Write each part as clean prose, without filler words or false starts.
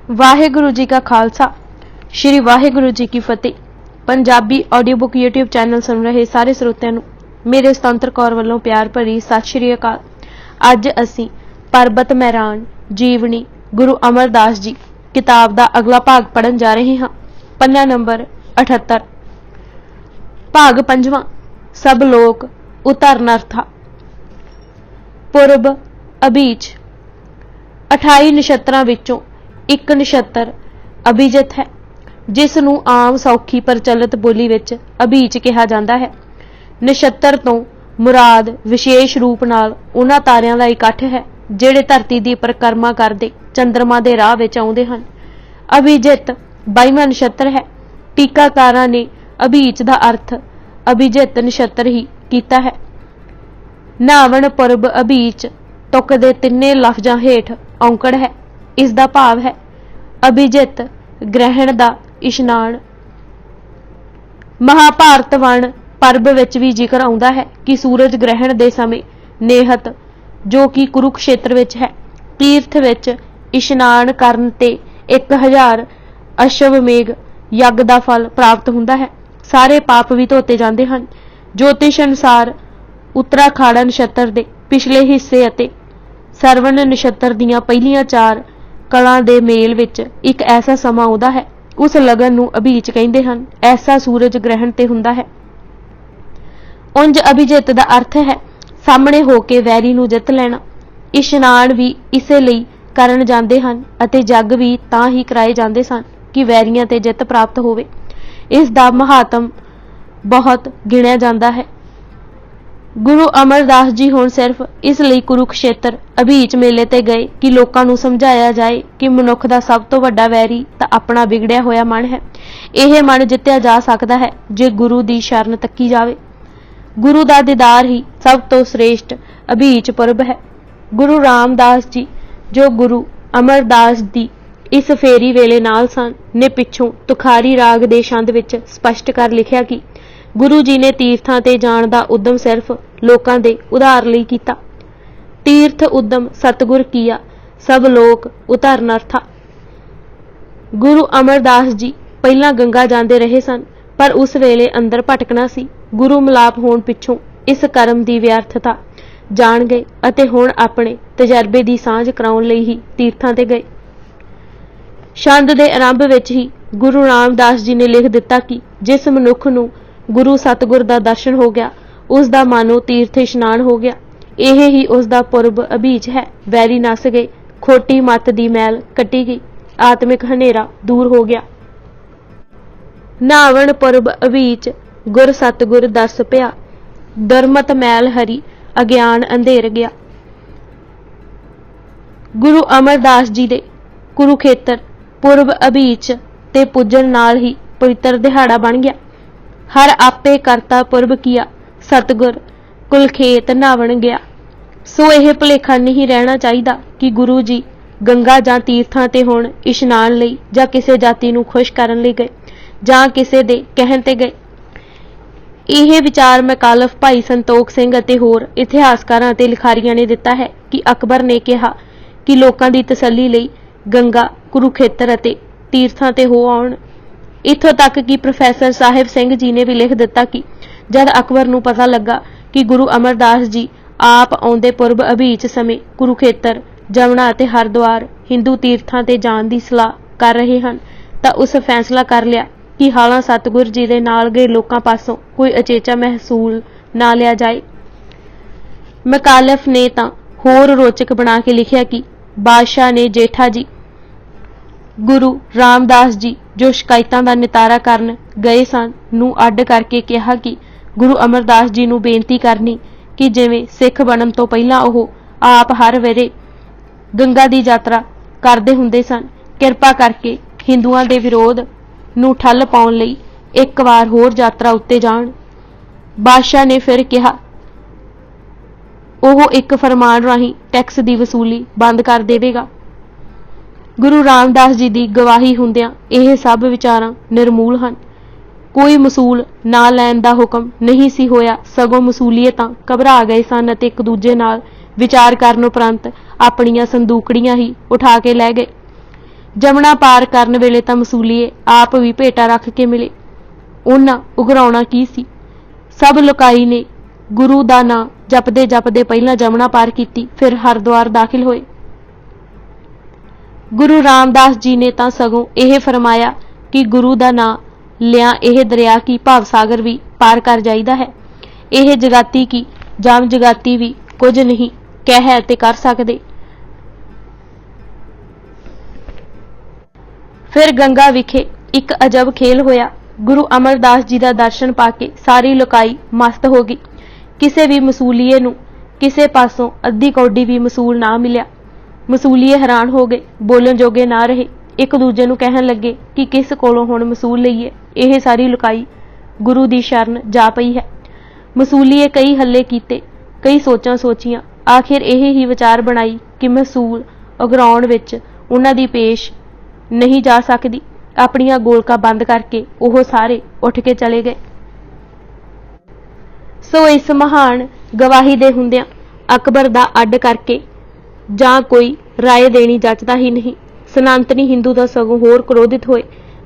वाहेगुरु जी का खालसा श्री वाहेगुरु जी की फतेह। Punjabi audio book YouTube channel सुन रहे सारे ਸਰੋਤਿਆਂ ਨੂੰ मेरे स्वतंत्र कौर ਵੱਲੋਂ प्यार भरी सत श्री अकाल। ਅੱਜ ਅਸੀਂ पर्वत मैरान जीवनी गुरु अमरदास जी किताब का अगला भाग पढ़न जा रहे हैं। पन्ना नंबर 78। भाग पंजवां सब लोक उतरनर्था। पूर्व अबीज 28 नक्षत्रां विचों एक नक्षत्र अभिजित है, जिस नूं आम सौखी प्रचलित बोली विच अबीज कहा जाता है। नक्षत्र तो मुराद विशेष रूप नाल उन्हां तारियां दा इकट्ठ है जिहड़े धरती की परिक्रमा करदे चंद्रमा के राह विच आउंदे हन। अभिजित 22वां नक्षत्र है। टीकाकारां ने अबीज का अर्थ अभिजित नक्षत्र ही कीता है। नावण पूर्व अबीज तुक दे तिन्ने लफ्जां हेठ औंकड़ है। इसका भाव है अभिजित ग्रहण का इशनान। महाभारत वन पर्व विच भी जिक्र आउंदा है कि सूरज ग्रहण के समय नेहत जो कि कुरुक्षेत्र विच है तीर्थ विच इशनान करन ते 1000 अश्वमेघ यज्ञ का फल प्राप्त हुंदा है। सारे पाप भी धोते जाते हैं। ज्योतिष अनुसार उत्तराखाड़ा नक्षत्र के पिछले हिस्से अते सरवण नक्षत्र दीयां पहलियां 4 कलां दे मेल विच एक ऐसा समा आउंदा है, उस लगन नूं अबीज कहिंदे हन। ऐसा सूरज ग्रहण ते हुंदा है। उंज अभिजित का अर्थ है सामने होके वैरी नूं जित लेना। इशनान भी इसे लई करन जांदे हन अते जग भी तां ही कराए जांदे सन कि वैरियां ते जित प्राप्त होवे। इस दा महात्म बहुत गिणिया जांदा है। गुरु अमरदास जी हुण सिर्फ इसलिए कुरुक्षेत्र अबीज मेले ते गए कि लोकां नूं समझाया जाए कि मनुख दा सब तो वड्डा वैरी तां अपना बिगड़िया होया मन है। यह मन जित्या जा सकदा है जे गुरु दी शरण तक्की जावे। गुरु दा दीदार ही सब तो श्रेष्ठ अबीज पुरब है। गुरु रामदास जी जो गुरु अमरदास दी इस फेरी वेले नाल सन ने पिछों तुखारी राग दे छंद विच स्पष्ट कर लिखिया कि गुरु जी ने तीर्थां ते जाण दा उद्यम सिर्फ लोकां दे उधार लई कीता। तीर्थ उद्यम सतगुर किया सब लोक उतरनर्था। गुरु अमरदास जी पहला गंगा जांदे रहे सन पर उस वेले अंदर भटकना सी। गुरु मिलाप होण पिछों इस कर्म दी व्यर्थता जाण गए अते हुण अपने तजर्बे दी सांझ कराउण लई ही तीर्थां ते गए। छंद दे आरंभ विच ही गुरु रामदास जी ने लिख दिता कि जिस मनुख नूं गुरु सतगुर दा दर्शन हो गया उसका मानो तीर्थ इशनान हो गया। यह ही उसका पुरब अबीज है। वैरी नस गए, खोटी मत दी मैल कटी गई, आत्मिक हनेरा दूर हो गया। नावण पुरब अबीज गुर सतगुर दस पिया, दुरमत मैल हरी अज्ञान अंधेर गया। गुरु अमरदास जी दे कुरुखेतर पुरब अबीज ते पुजन नाल ही पवित्र दिहाड़ा बन गया। हर आपे करता पुरब किया सतगुर कुलखेत नावण गया। सो यह भुलेखा नहीं रहना चाहिए कि गुरु जी गंगा जां तीर्थां ते हुण इशनान लई जां किसी जाति नूं खुश करन लई गए जां किसी दे कहण ते गए। यह विचार मकालफ भाई संतोख सिंह अते होर इतिहासकारां अते लिखारियां ने दिता है कि अकबर ने कहा कि लोकां दी तसल्ली लई गंगा कुरुखेतर अते तीर्थां ते हो आउण। इत्थों तक कि प्रोफैसर साहिब सिंह जी ने भी लिख दिता कि जद अकबर नूं पता लगा कि गुरु अमरदास जी आप आउंदे पुरब अबीज समय कुरुखेतर जमुना अते हरद्वार हिंदू तीर्थां ते जाण दी सलाह कर रहे हन तां उस फैसला कर लिया कि हालां सतगुर जी दे नाल गए लोकां पासों कोई अचेचा महसूल ना लिया जाए। मकालफ ने तां होर रोचक बना के लिखिया कि बादशाह ने जेठा जी गुरु रामदास जी जो शिकायतां दा नितारा करन गए सन नूं अड्ड करके कहा कि गुरु अमरदास जी नूं बेनती करनी कि जिवें सिख बनन तो पहला ओह आप हर वेरे गंगा दी यात्रा करदे हुंदे सन, किरपा करके हिंदुआं दे विरोध नूं ठल पाउण लई एक वार होर यात्रा उत्ते जाण। बादशाह ने फिर कहा ओह एक फरमान राही टैक्स दी वसूली बंद कर देवेगा। गुरु रामदास जी की गवाही हुंदियां यह सब विचारां निर्मूल हन। कोई मसूल ना लैण दा हुक्म नहीं सी होया, सगों मसूलीए तां घबरा गए सन अते एक दूजे नाल विचार करन उपरंत अपनियां संदूकड़ियां ही उठा के लै गए। जमुना पार करन वेले तां मसूलीए आप भी भेटा रख के मिले। उन्हां उघराउणा की सी। सब लुकाई ने गुरु दा नां जपदे जपदे पहलां जमुना पार कीती, फिर हरिद्वार दाखिल होए। गुरु रामदास जी ने तां सगों यह फरमाया कि गुरु दा नां लिया यह दरिया की भावसागर भी पार कर जाईदा है। यह जगाती की जाम जगाती भी कुछ नहीं कह ते कर सकदे। फिर गंगा विखे एक अजब खेल होया। गुरु अमरदास जी का दर्शन पाके सारी लुकाई मस्त हो गई। किसी भी मसूलीए नूं किसी पासों अद्धी कौडी भी मसूल ना मिलिया। मसूलीए हैरान हो गए, बोलन जोगे ना रहे। एक दूजे नूं कहन लगे कि किस कोलों हुण मसूल लईए, यह सारी लुकाई गुरु दी शरण जा पई है। मसूलीए कई हल्ले कीते, कई सोचां सोचियां, आखिर यह ही विचार बनाई कि मसूल उघराउण विच उन्हां दी पेश नहीं जा सकदी। अपनियां गोलकां बंद करके ओह सारे उठ के चले गए। सो इस महान गवाही दे हुंदियां अकबर दा अड्ड करके जां कोई राय देनी जचदा ही नहीं। सनातनी हिंदू दा सगों होर क्रोधित होए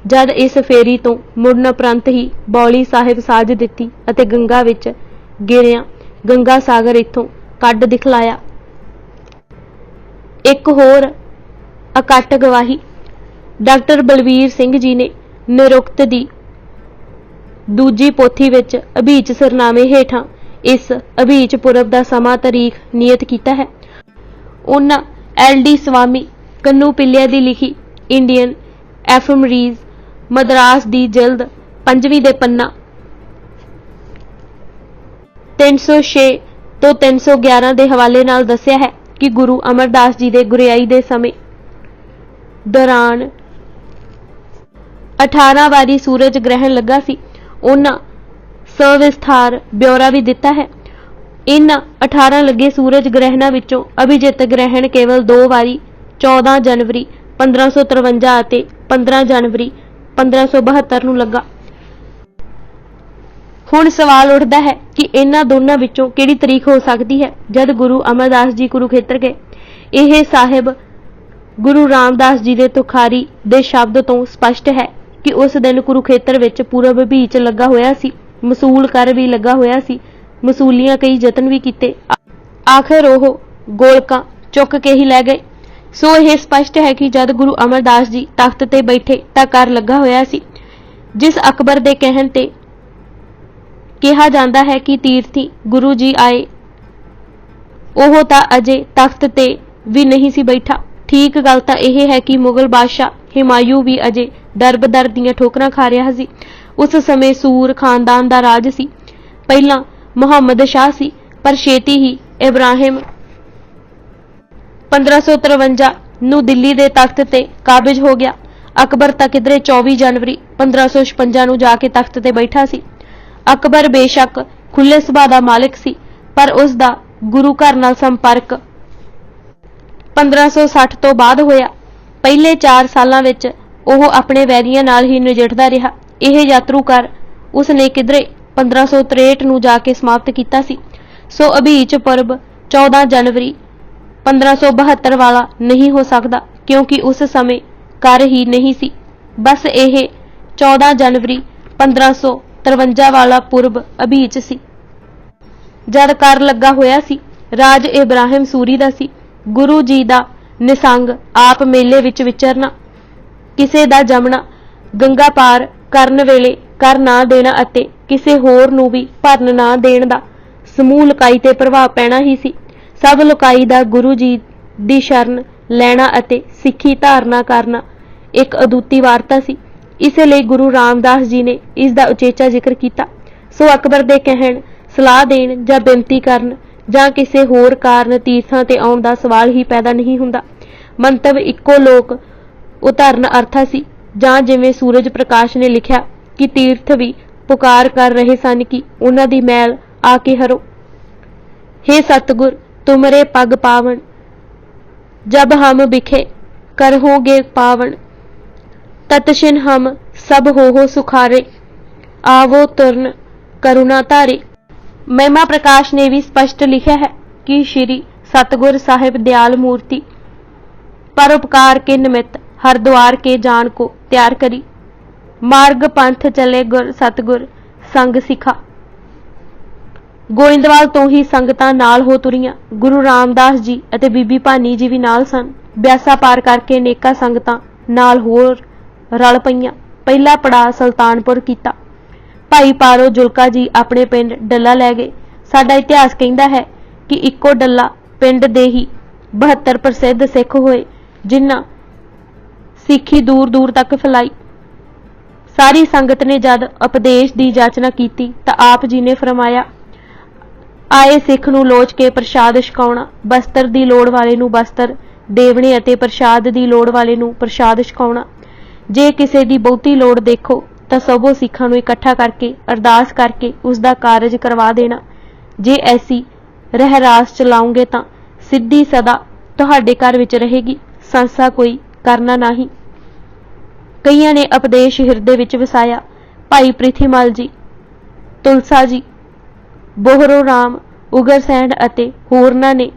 जद इस फेरी तो मुड़न उपरंत ही बौली साहिब साज दित्ती अते गंगा विच गिरिया गंगा सागर इत्थों कड्ड दिखलाया। एक होर अकट गवाही डॉक्टर बलवीर सिंह जी ने निरुक्त दी दूजी पोथी विच अभीच सरनामे हेठां इस अभीच पुरब दा समा तारीख नियत कीता है। उन्हां LD स्वामी कन्नू पिल्लिया दी लिखी इंडियन एफमरीज मद्रास दी जिल्द 5वीं दे पन्ना 306 तो 311 दे हवाले नाल दस्सिया है कि गुरु अमरदास जी दे गुरियाई दे समय दौरान 18 वारी सूरज ग्रहण लगा सी। उन्हां सविस्तार ब्यौरा भी दिता है। इन 18 लगे सूरज ग्रहणां विचों अभिजित ग्रहण केवल 2 वारी 14 जनवरी 1553 अते 15 जनवरी 1572 नूं लगा। हुण सवाल उठदा है कि इन्हां दोनां विचों किहड़ी तरीक हो सकदी है जद गुरु अमरदास जी कुरुखेतर गए। यह साहिब गुरु रामदास जी दे तुखारी दे शब्द तो स्पष्ट है कि उस दिन कुरुखेतर विच पूरब बीच लगा होया सी। मसूल कर भी लगा होया सी। मसूलियां कई यतन भी कीते, आखिर ओह गोलकां चुक के ही लै गए। सो यह स्पष्ट है कि जद गुरु अमरदास जी तख्त ते बैठे तां कर लगा होया सी। जिस अकबर दे कहण ते कहा जाता है कि तीर्थी गुरु जी आए, ओह तां अजे तख्त ते भी नहीं सी बैठा। ठीक गल तां यह है कि मुगल बादशाह हिमायू भी अजे दर-ब-दर दीआं ठोकरां खा रहा सी। उस समय सूर खानदान दा राज सी। पहलां मुहम्मद शाह सी, पर छेती ही इब्राहिम 1553 नूं दिल्ली दे तख्त ते काबिज हो गया। अकबर तां किधरे 24 जनवरी 1556 नूं जाके तख्त ते बैठा सी। अकबर बेशक खुले सुभाਅ दा मालिक सी, पर उस दा गुरु घर नाल संपर्क 1560 तो बाद होया। पहले 4 सालां विच ओह अपने वैरियां नाल ही नजिठदा रहा। यह यात्रू कर उसने किधरे 1563 नूं जाके समाप्त कीता सी। सो अभीच पर्व 14 जनवरी 1572 वाला नहीं हो सकता, क्योंकि उस समय कर ही नहीं सी। बस यह 14 जनवरी 1553 वाला पूर्व अभीच सी जद कर लगा होया सी। राज इब्राहिम सूरी दा सी। गुरु जी दा निसंग आप मेले विच विचरना, किसे दा जमना, गंगा पार करन वेले कर ना देना अते किसे होर नूं भी भरन ना देण दा समूह लुकाई ते प्रभाव पैना ही सी। सब लुकाई दा गुरु जी दी शरण लैना अते सिੱਖੀ धारना करना एक अदुੱਤੀ वार्ता सी। इसलिए गुरु रामदास जी ने इस दा उचेचा जिक्र किया। सो अकबर दे कहण, सलाह देण जां बेनती करन जां किसे होर कारण तीर्थां ते आउण दा सवाल ही पैदा नहीं हुंदा। मंतव इक्को लोक उतारण अर्था सी। जां जिवें सूरज प्रकाश ने लिखिया कि तीर्थ भी पुकार कर रहे सन कि उन्हां दी मैल आके हरो। हे सतगुर तुमरे पग पावन, जब हम बिखे करहोगे पावन, तत्क्षण हम सब हो सुखारे, आवो तुरन करुणा धारे। महिमा प्रकाश ने भी स्पष्ट लिखा है कि श्री सतगुर साहिब दयाल मूर्ति परोपकार के निमित्त हरिद्वार के जान को तैयार करी। मार्ग पंथ चले गुर सतगुर संग सिखा। गोइंदवाल तो ही संगतां नाल हो तुरीਆਂ। गुरु रामदास जी ਅਤੇ बीबी भानी जी भी नाल सन। ब्यासा पार करके नेका संगतां नाल होर रल पईਆਂ। पहला पड़ाव सुल्तानपुर कीता। भाई पारो जुल्का जी अपने पिंड डल्ला लै गए। साडा इतिहास कहता है कि इक्को डल्ला पिंड दे ही 72 प्रसिद्ध सिख होए, जिन्हां सिक्खी दूर दूर तक फैलाई। सारी संगत ने जद उपदेश की जाचना की तो आप जी ने फरमाया, आए सिख नूं लोच के प्रसाद छकाउणा, बस्तर की लोड़ वाले नूं बस्तर देवणे अते प्रसाद की लोड़ वाले नूं प्रसाद छकाउणा। जे किसी की बहुती लोड़ देखो तो सबो सिखां नूं इकट्ठा करके अरदास करके उसका कारज करवा देना। जे ऐसी रहरास चलाओगे तो सिद्धि सदा तुहाडे घर विच रहेगी, संसा कोई करना नहीं। कईयां ने उपदेश हिरदे विच वसाया। भाई प्रिथीमल जी, तुलसा जी, बोहरो राम, उगरसैन अते होरनां ने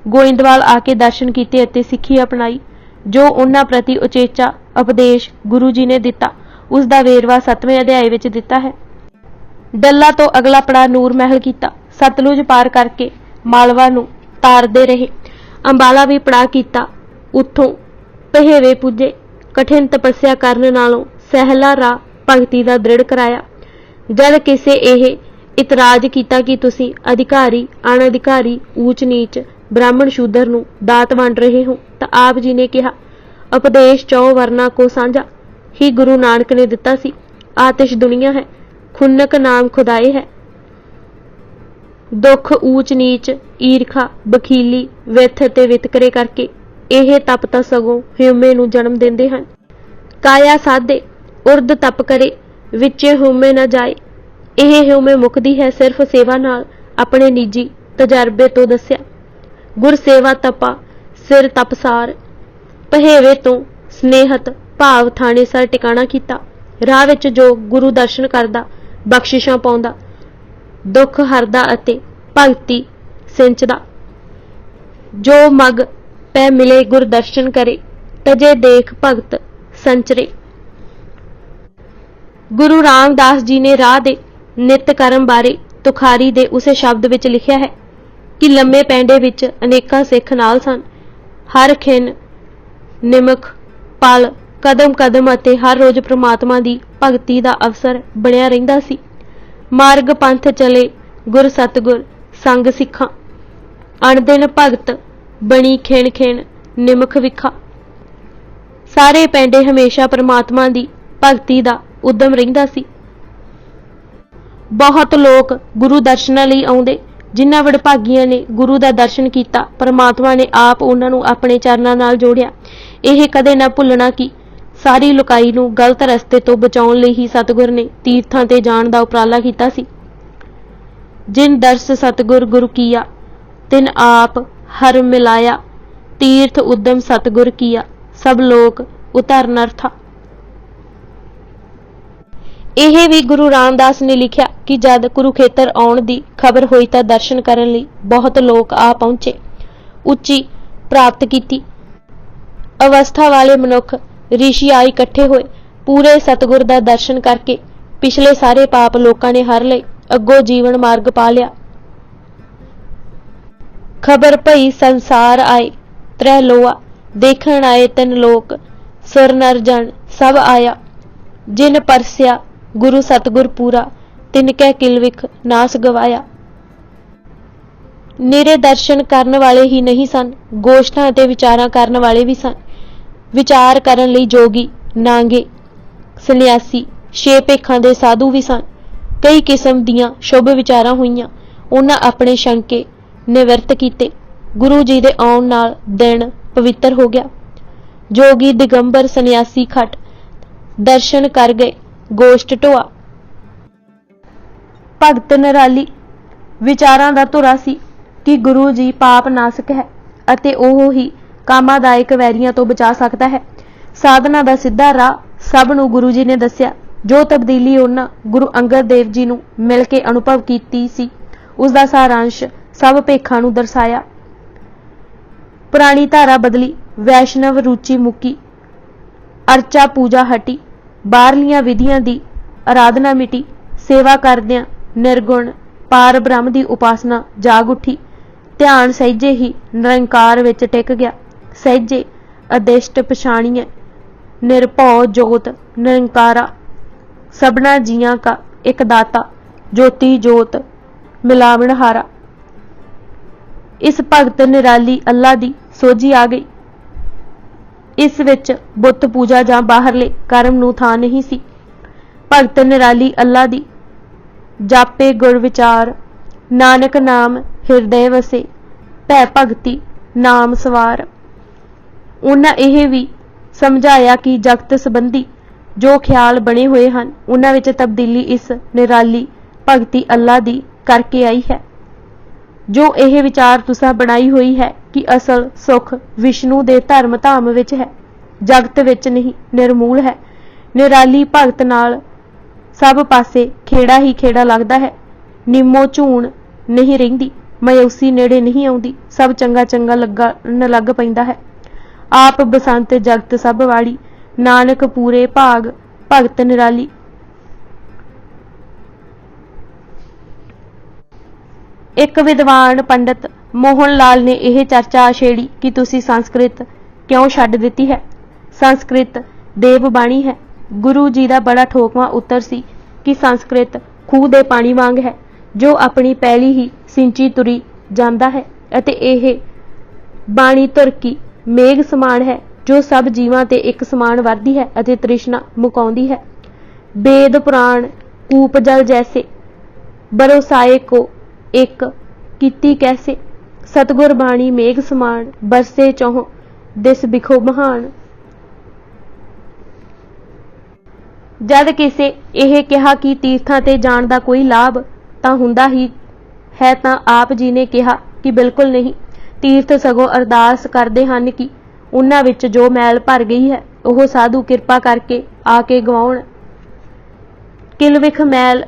गोइंदवाल आके दर्शन कीते अते सिੱਖੀ अपनाई। जो उन्हां प्रति उचेचा उपदेश गुरु जी ने दिता, उसका वेरवा 7वें अध्याय विच दिता है। डल्ला तो अगला पड़ा नूर महल कीता। सतलुज पार करके मालवा नूं तारदे रहे। अंबाला भी पड़ा कीता। उत्थों पहेवे पुजे। कठिन तपस्या करन नालों सहला राह भगती दा दृढ़ कराया। जद किसे यह इतराज किया कि तुसी अधिकारी अनअधिकारी ऊच नीच ब्राह्मण शूदर नूं दात वंड रहे हो, तो आप जी ने कहा, उपदेश 4 वर्ना को साझा ही गुरु नानक ने दिता सी। आतिश दुनिया है, खुन्नक नाम खुदाए है। दुख ऊच नीच ईरखा बखीली विथ ते वितकरे करके यह तप तां सगों ह्यूमे नूं जन्म देंदे हन। काया साधे उर्द तप करे विचे ह्यूमे न जाए। यह ह्यूमे मुकदी है सिर्फ सेवा नाल। अपने निजी तजर्बे तो दस्या। गुर सेवा तपा सिर तपसार। पहेवे तो स्नेहत भाव थाने सर टिकाणा कीता। राह विच जो गुरु दर्शन करदा बख्शिशां पाउंदा, दुख हरदा अते भगती सिंचदा। जो मग पै मिले गुर दर्शन करे, तजे देख भगत संचरे। गुरु रामदास जी ने राह दे नित कर्म बारे तुखारी दे उसे शब्द विच लिखिया है कि लम्मे पैंडे विच अनेकां सिख नाल सन। हर खिन निमख पल कदम कदम अते हर रोज परमात्मा दी भगती दा अवसर बनिया रहिंदा सी। मार्ग पंथ चले गुर सतगुर संग सिखां। अणदिन भगत बनी खिन खिन निमख विखा। सारे पैंडे हमेशा परमात्मा दी भगती दा उद्यम रहिंदा सी। बहुत लोग गुरु दर्शनां लई आउंदे। जिन्हां वडभागियां ने गुरु दा दर्शन कीता, परमात्मा ने आप उन्हां नूं अपने चरनां नाल जोड़िया। यह कदे ना भुलना कि सारी लुकाई नूं गलत रस्ते तो बचाउण लई ही सतगुर ने तीर्थां ते जाण दा उपराला कीता सी। जिन दर्श सतगुर गुरु किया, तिन आप हर मिलाया। तीर्थ उद्यम सतगुर किया, सब लोक उतरन था। यह भी गुरु रामदास ने लिखिया कि जद कुरुखेतर आउण दी खबर होई तां दर्शन करन लई बहुत लोग आ पहुंचे। उच्ची प्राप्त कीती। अवस्था वाले मनुख ऋषि आ इकट्ठे होए। पूरे सतगुर दा दर्शन करके पिछले सारे पाप लोकां ने हर लए। अगों जीवन मार्ग पा लिया। खबर भई संसार आए त्रै लोआ। देखण आए 3 लोक। सुर नर जन सब आया। जिन परस्या गुरु सतगुर पूरा, तिनकै किलविख नास गवाया। निरे दर्शन करन वाले ही नहीं सन, गोष्ठां ते विचारां करन वाले भी सन। विचार करन लई जोगी, नांगे, सन्यासी, 6 भेखां दे साधु भी सन। कई किस्म दियां शुभ विचारां होईयां। उन्हां अपने शंके निवृत्त कीते। गुरु जी दे आउण नाल दिन पवित्र हो गया। जोगी दिगंबर सन्यासी खट दर्शन कर गए। गोष्ठ ढोआ। भगत निराली विचारां दा धुरा सी कि गुरु जी पाप नासक है अते ओह ही कामादायक वैरियां तो बचा सकता है। साधना दा सीधा राह सब नूं गुरु जी ने दस्या। जो तब्दीली उन्हां गुरु अंगद देव जी नूं मिल के अनुभव कीती सी, उसदा सारांश सब भेखां नूं दर्शाया। पुरानी धारा बदली, वैष्णव रुचि मुकी। ਅਰਚਾ ਪੂਜਾ ਹਟੀ, ਬਾਹਰਲੀਆਂ ਵਿਧੀਆਂ ਦੀ ਆਰਾਧਨਾ ਮਿਟੀ, ਸੇਵਾ ਕਰਦਿਆਂ ਨਿਰਗੁਣ ਪਾਰ ਬ੍ਰਹਮ ਦੀ ਉਪਾਸਨਾ ਜਾਗ ਉੱਠੀ। ਧਿਆਨ ਸਹਿਜੇ ਹੀ ਨਿਰੰਕਾਰ ਵਿੱਚ ਟਿਕ ਗਿਆ। ਸਹਿਜੇ ਅਦਿਸ਼ਟ ਪਛਾਣੀਐ ਨਿਰਭਉ ਜੋਤ ਨਿਰੰਕਾਰਾ, ਸਭਨਾ ਜੀਆਂ ਕਾ ਇੱਕ ਦਾਤਾ, ਜੋਤੀ ਜੋਤ ਮਿਲਾਵਣਹਾਰਾ। ਇਸ ਭਗਤ ਨਿਰਾਲੀ ਅੱਲਾ ਦੀ ਸੋਝੀ ਆ ਗਈ। ਇਸ ਵਿੱਚ ਬੁੱਤ ਪੂਜਾ ਜਾਂ ਬਾਹਰਲੇ ਕਰਮ ਨੂੰ ਥਾਂ ਨਹੀਂ ਸੀ। ਭਗਤ ਨਿਰਾਲੀ ਅੱਲਾ ਦੀ ਜਾਪੇ ਗੁਰ ਵਿਚਾਰ, ਨਾਨਕ ਨਾਮ ਹਿਰਦੇ ਵਸੇ, ਭੈ ਭਗਤੀ ਨਾਮ ਸਵਾਰ। ਉਹਨਾਂ ਇਹ ਵੀ ਸਮਝਾਇਆ ਕਿ ਜਗਤ ਸੰਬੰਧੀ ਜੋ ਖਿਆਲ ਬਣੇ ਹੋਏ ਹਨ ਉਹਨਾਂ ਵਿੱਚ ਤਬਦੀਲੀ ਇਸ ਨਿਰਾਲੀ ਭਗਤੀ ਅੱਲਾ ਦੀ ਕਰਕੇ ਆਈ ਹੈ। ਜੋ ਇਹ ਵਿਚਾਰ ਤੁਸਾਂ ਬਣਾਈ ਹੋਈ ਹੈ ਕਿ ਅਸਲ ਸੁਖ ਵਿਸ਼ਨੂੰ ਦੇ ਧਰਮ ਧਾਮ ਵਿੱਚ ਹੈ, ਜਗਤ ਵਿੱਚ ਨਹੀਂ, ਨਿਰਮੂਲ ਹੈ। ਨਿਰਾਲੀ ਭਗਤ ਨਾਲ ਸਭ ਪਾਸੇ ਖੇੜਾ ਹੀ ਖੇੜਾ ਲੱਗਦਾ ਹੈ। ਨਿੰਮੋ ਝੂਣ ਨਹੀਂ ਰਹਿੰਦੀ, ਮਾਯੂਸੀ ਨੇੜੇ ਨਹੀਂ ਆਉਂਦੀ, ਸਭ ਚੰਗਾ ਚੰਗਾ ਲੱਗਣ ਲੱਗ ਪੈਂਦਾ ਹੈ। ਆਪ ਬਸੰਤ ਜਗਤ ਸਭ ਵਾਲੀ, ਨਾਨਕ ਪੂਰੇ ਭਾਗ ਭਗਤ ਨਿਰਾਲੀ। ਇੱਕ ਵਿਦਵਾਨ ਪੰਡਤ ਮੋਹਨ ਲਾਲ ਨੇ ਇਹ ਚਰਚਾ ਛੇੜੀ ਕਿ ਤੁਸੀਂ ਸੰਸਕ੍ਰਿਤ ਕਿਉਂ ਛੱਡ ਦਿੱਤੀ ਹੈ। ਸੰਸਕ੍ਰਿਤ ਦੇਵ ਬਾਣੀ ਹੈ। ਗੁਰੂ ਜੀ ਦਾ ਬੜਾ ਠੋਕਵਾਂ ਉੱਤਰ ਸੀ ਕਿ ਸੰਸਕ੍ਰਿਤ ਖੂਹ ਦੇ ਪਾਣੀ ਵਾਂਗ ਹੈ ਜੋ ਆਪਣੀ ਪੈਲੀ ਹੀ ਸਿੰਚੀ ਤੁਰੀ ਜਾਂਦਾ ਹੈ, ਅਤੇ ਇਹ ਬਾਣੀ ਧੁਰਕੀ ਮੇਘ ਸਮਾਨ ਹੈ ਜੋ ਸਭ ਜੀਵਾਂ ਤੇ ਇੱਕ ਸਮਾਨ ਵਰਦੀ ਹੈ ਅਤੇ ਤ੍ਰਿਸ਼ਨਾ ਮੁਕਾਉਂਦੀ ਹੈ। वेद पुराण कूप जल जैसे बरोसाए को एक कीती कैसे, सतगुर बाणी मेघ समान बरसे चौह दिस बिखो महान। जद किसे यह कहा कि तीर्थां ते जाण दा कोई लाभ तां हुंदा ही है तां आप जी ने कहा कि बिल्कुल नहीं, तीर्थ सगों अरदास करते हैं कि उन्हां विच जो मैल भर गई है वह साधु कृपा करके आके गवाउण। किलविख मैल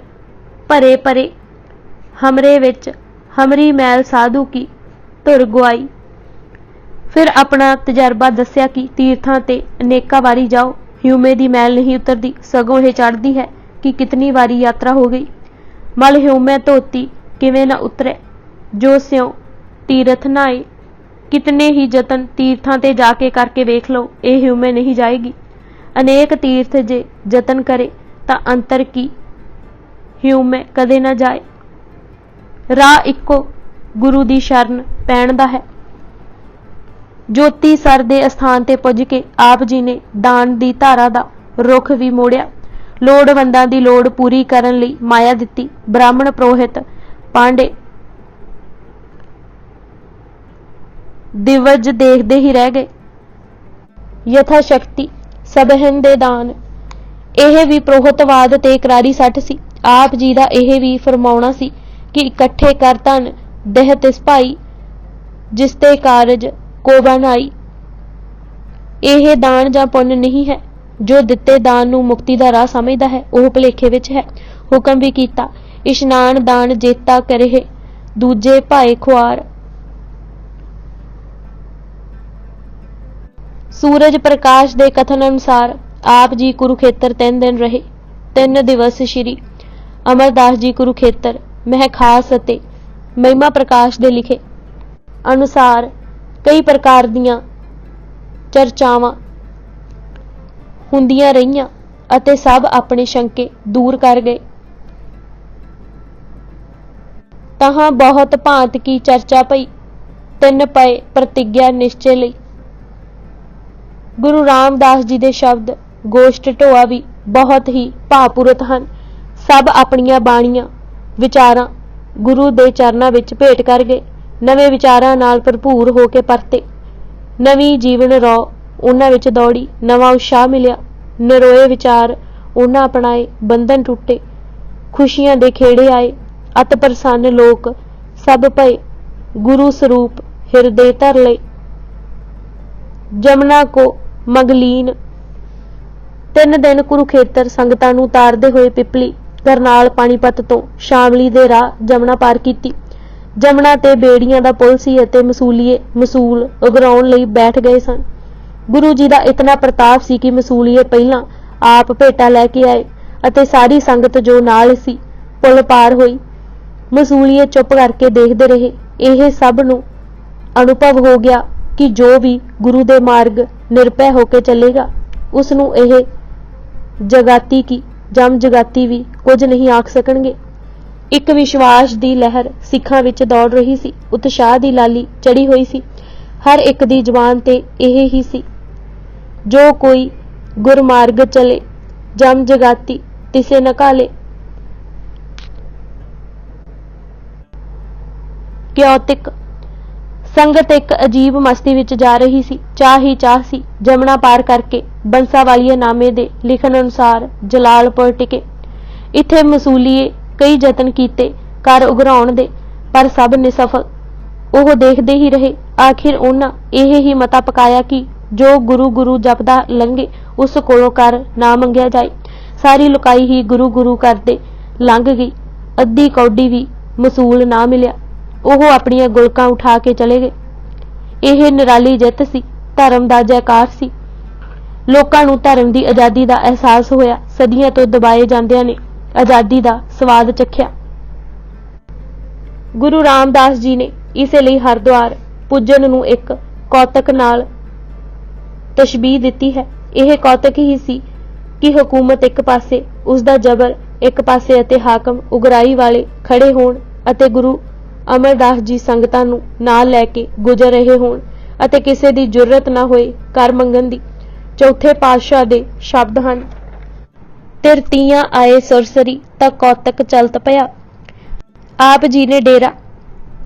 भरे परे हमरे विच हमरी मैल साधु की धुर गुआई। फिर अपना तजर्बा दस्या कि तीर्थां ते अनेका वारी जाओ ह्यूमे दी मैल नहीं उतरदी, सगों यह चढ़दी है कि कितनी वारी यात्रा हो गई। मल ह्यूमे धोती किवें न उतरे जो स्यों तीरथ नाए। कितने ही जतन तीर्थां ते जाके करके वेख लो, ये ह्यूमे नहीं जाएगी। अनेक तीर्थ जे जतन करे तां अंतर की ह्यूमे कदे न जाए। राह इक्को गुरु दी शरण पैण दा है। ज्योति सर दे स्थान ते पुज के आप जी ने दान दी धारा दा रुख भी मोड़िया। लोड़वंदां दी लोड़ पूरी करन लई माया दित्ती। ब्राह्मण पुरोहित पांडे दिवज देखते ही रह गए। यथा शक्ति सबहिन दे दान। यह भी पुरोहितवाद ते इकरारी सट सी। आप जी दा यह भी फरमाउणा सी कि इकट्ठे कर धन देह तिस भाई जिसते कारज को बनाई। यह दान जां पुण्य नहीं है। जो दिते दान नूं मुक्ति दा राह समझदा है वह भुलेखे विच है। हुक्म भी कीता इशनान दान जेता करे दूजे भाए खुआर। सूरज प्रकाश दे कथन अनुसार आप जी कुरुखेतर 3 दिन रहे। 3 दिवस श्री अमरदास जी कुरुखेतर मह खास अते महिमा प्रकाश दे लिखे अनुसार कई प्रकार दियां चर्चावां हुंदियां रहियां अते सब अपने शंके दूर कर गए। तहां बहुत भांत की चर्चा पई। 3 पए प्रतिज्ञा निश्चय लई। गुरु रामदास जी दे शब्द गोष्ठ ढोआ भी बहुत ही भावपूरत हन। सब अपनियां बाणियां विचारां गुरु दे चरनां विच भेट कर गए। नवे विचारां नाल भरपूर हो के परते। नवी जीवन रौ उन्हां विच दौड़ी। नवा उत्साह मिलिया। नरोए विचार उन्हां अपनाए। बंधन टुटे। खुशियां दे खेड़े आए। अत प्रसन्न लोक सब भए। गुरु स्वरूप हिरदे धर लए। जमुना को मगलीन। 3 दिन कुरुखेतर संगतां नूं तारदे होए पिपली करनाल पानीपत तो शामली दे राह जमुना पार कीती। जमुना ते बेड़ियां दा पुल सी अते मसूलीए मसूल उगराउण लई बैठ गए सन। गुरु जी का इतना प्रताप सी कि मसूलीए पहला आप भेटा लैके आए अते सारी संगत जो नाल सी पुल पार हुई। मसूलीए चुप करके देखते रहे। यह सब नूं अनुभव हो गया कि जो भी गुरु दे मार्ग निरभय होकर चलेगा उसनूं यह जगाती की जम जगाती भी कुछ नहीं आख सकणगे। एक विश्वास दी लहर सिखां विच दौड़ रही सी। उत्साह दी लाली चढ़ी हुई सी। हर एक दी जबान ते यह ही सी, जो कोई गुरमार्ग चले जम जगाती तिसे न घाले। क्योतिक संगत एक अजीब मस्ती विच जा रही सी। चाह ही चाह सी। जमुना पार करके बंसावालीए नामे दे लिखण अनुसार जलालपुर टिके। इत्थे मसूलीए कई यतन कीते घर उघराउण दे, पर सब निसफल। ओह देखदे ही रहे। आखिर उन्हां यह ही मता पकाया कि जो गुरु गुरु जपदा लंघे उस कोलों कर ना मंगिया जाए। सारी लुकाई ही गुरु गुरु करदे लंघ गई। अद्धी कौडी भी मसूल ना मिलिया। ओह अपनियां गुलकां उठा के चले गए। यह निराली जित सी। धर्म दा जयकार सी। लोकां नूं धर्म दी आज़ादी दा एहसास होया। सदियां तो दबाए जांदियां ने आज़ादी दा स्वाद चखिया। गुरु रामदास जी ने इसे लिए हरद्वार पुजन नूं एक कौतक नाल तशबीह दिती है। यह कौतक ही सी कि हुकूमत एक पासे, उसदा जबर एक पासे अते हाकम उगराई वाले खड़े होण अते गुरु अमरदास जी संगतां नूं नाल लैके गुजर रहे होण अते किसे दी जुर्रत ना होए कर मंगण दी। चौथे पातशाह दे शब्द हन, तिरतियां आए सुरसरी तां कौतक चलत पिया। आप जी ने डेरा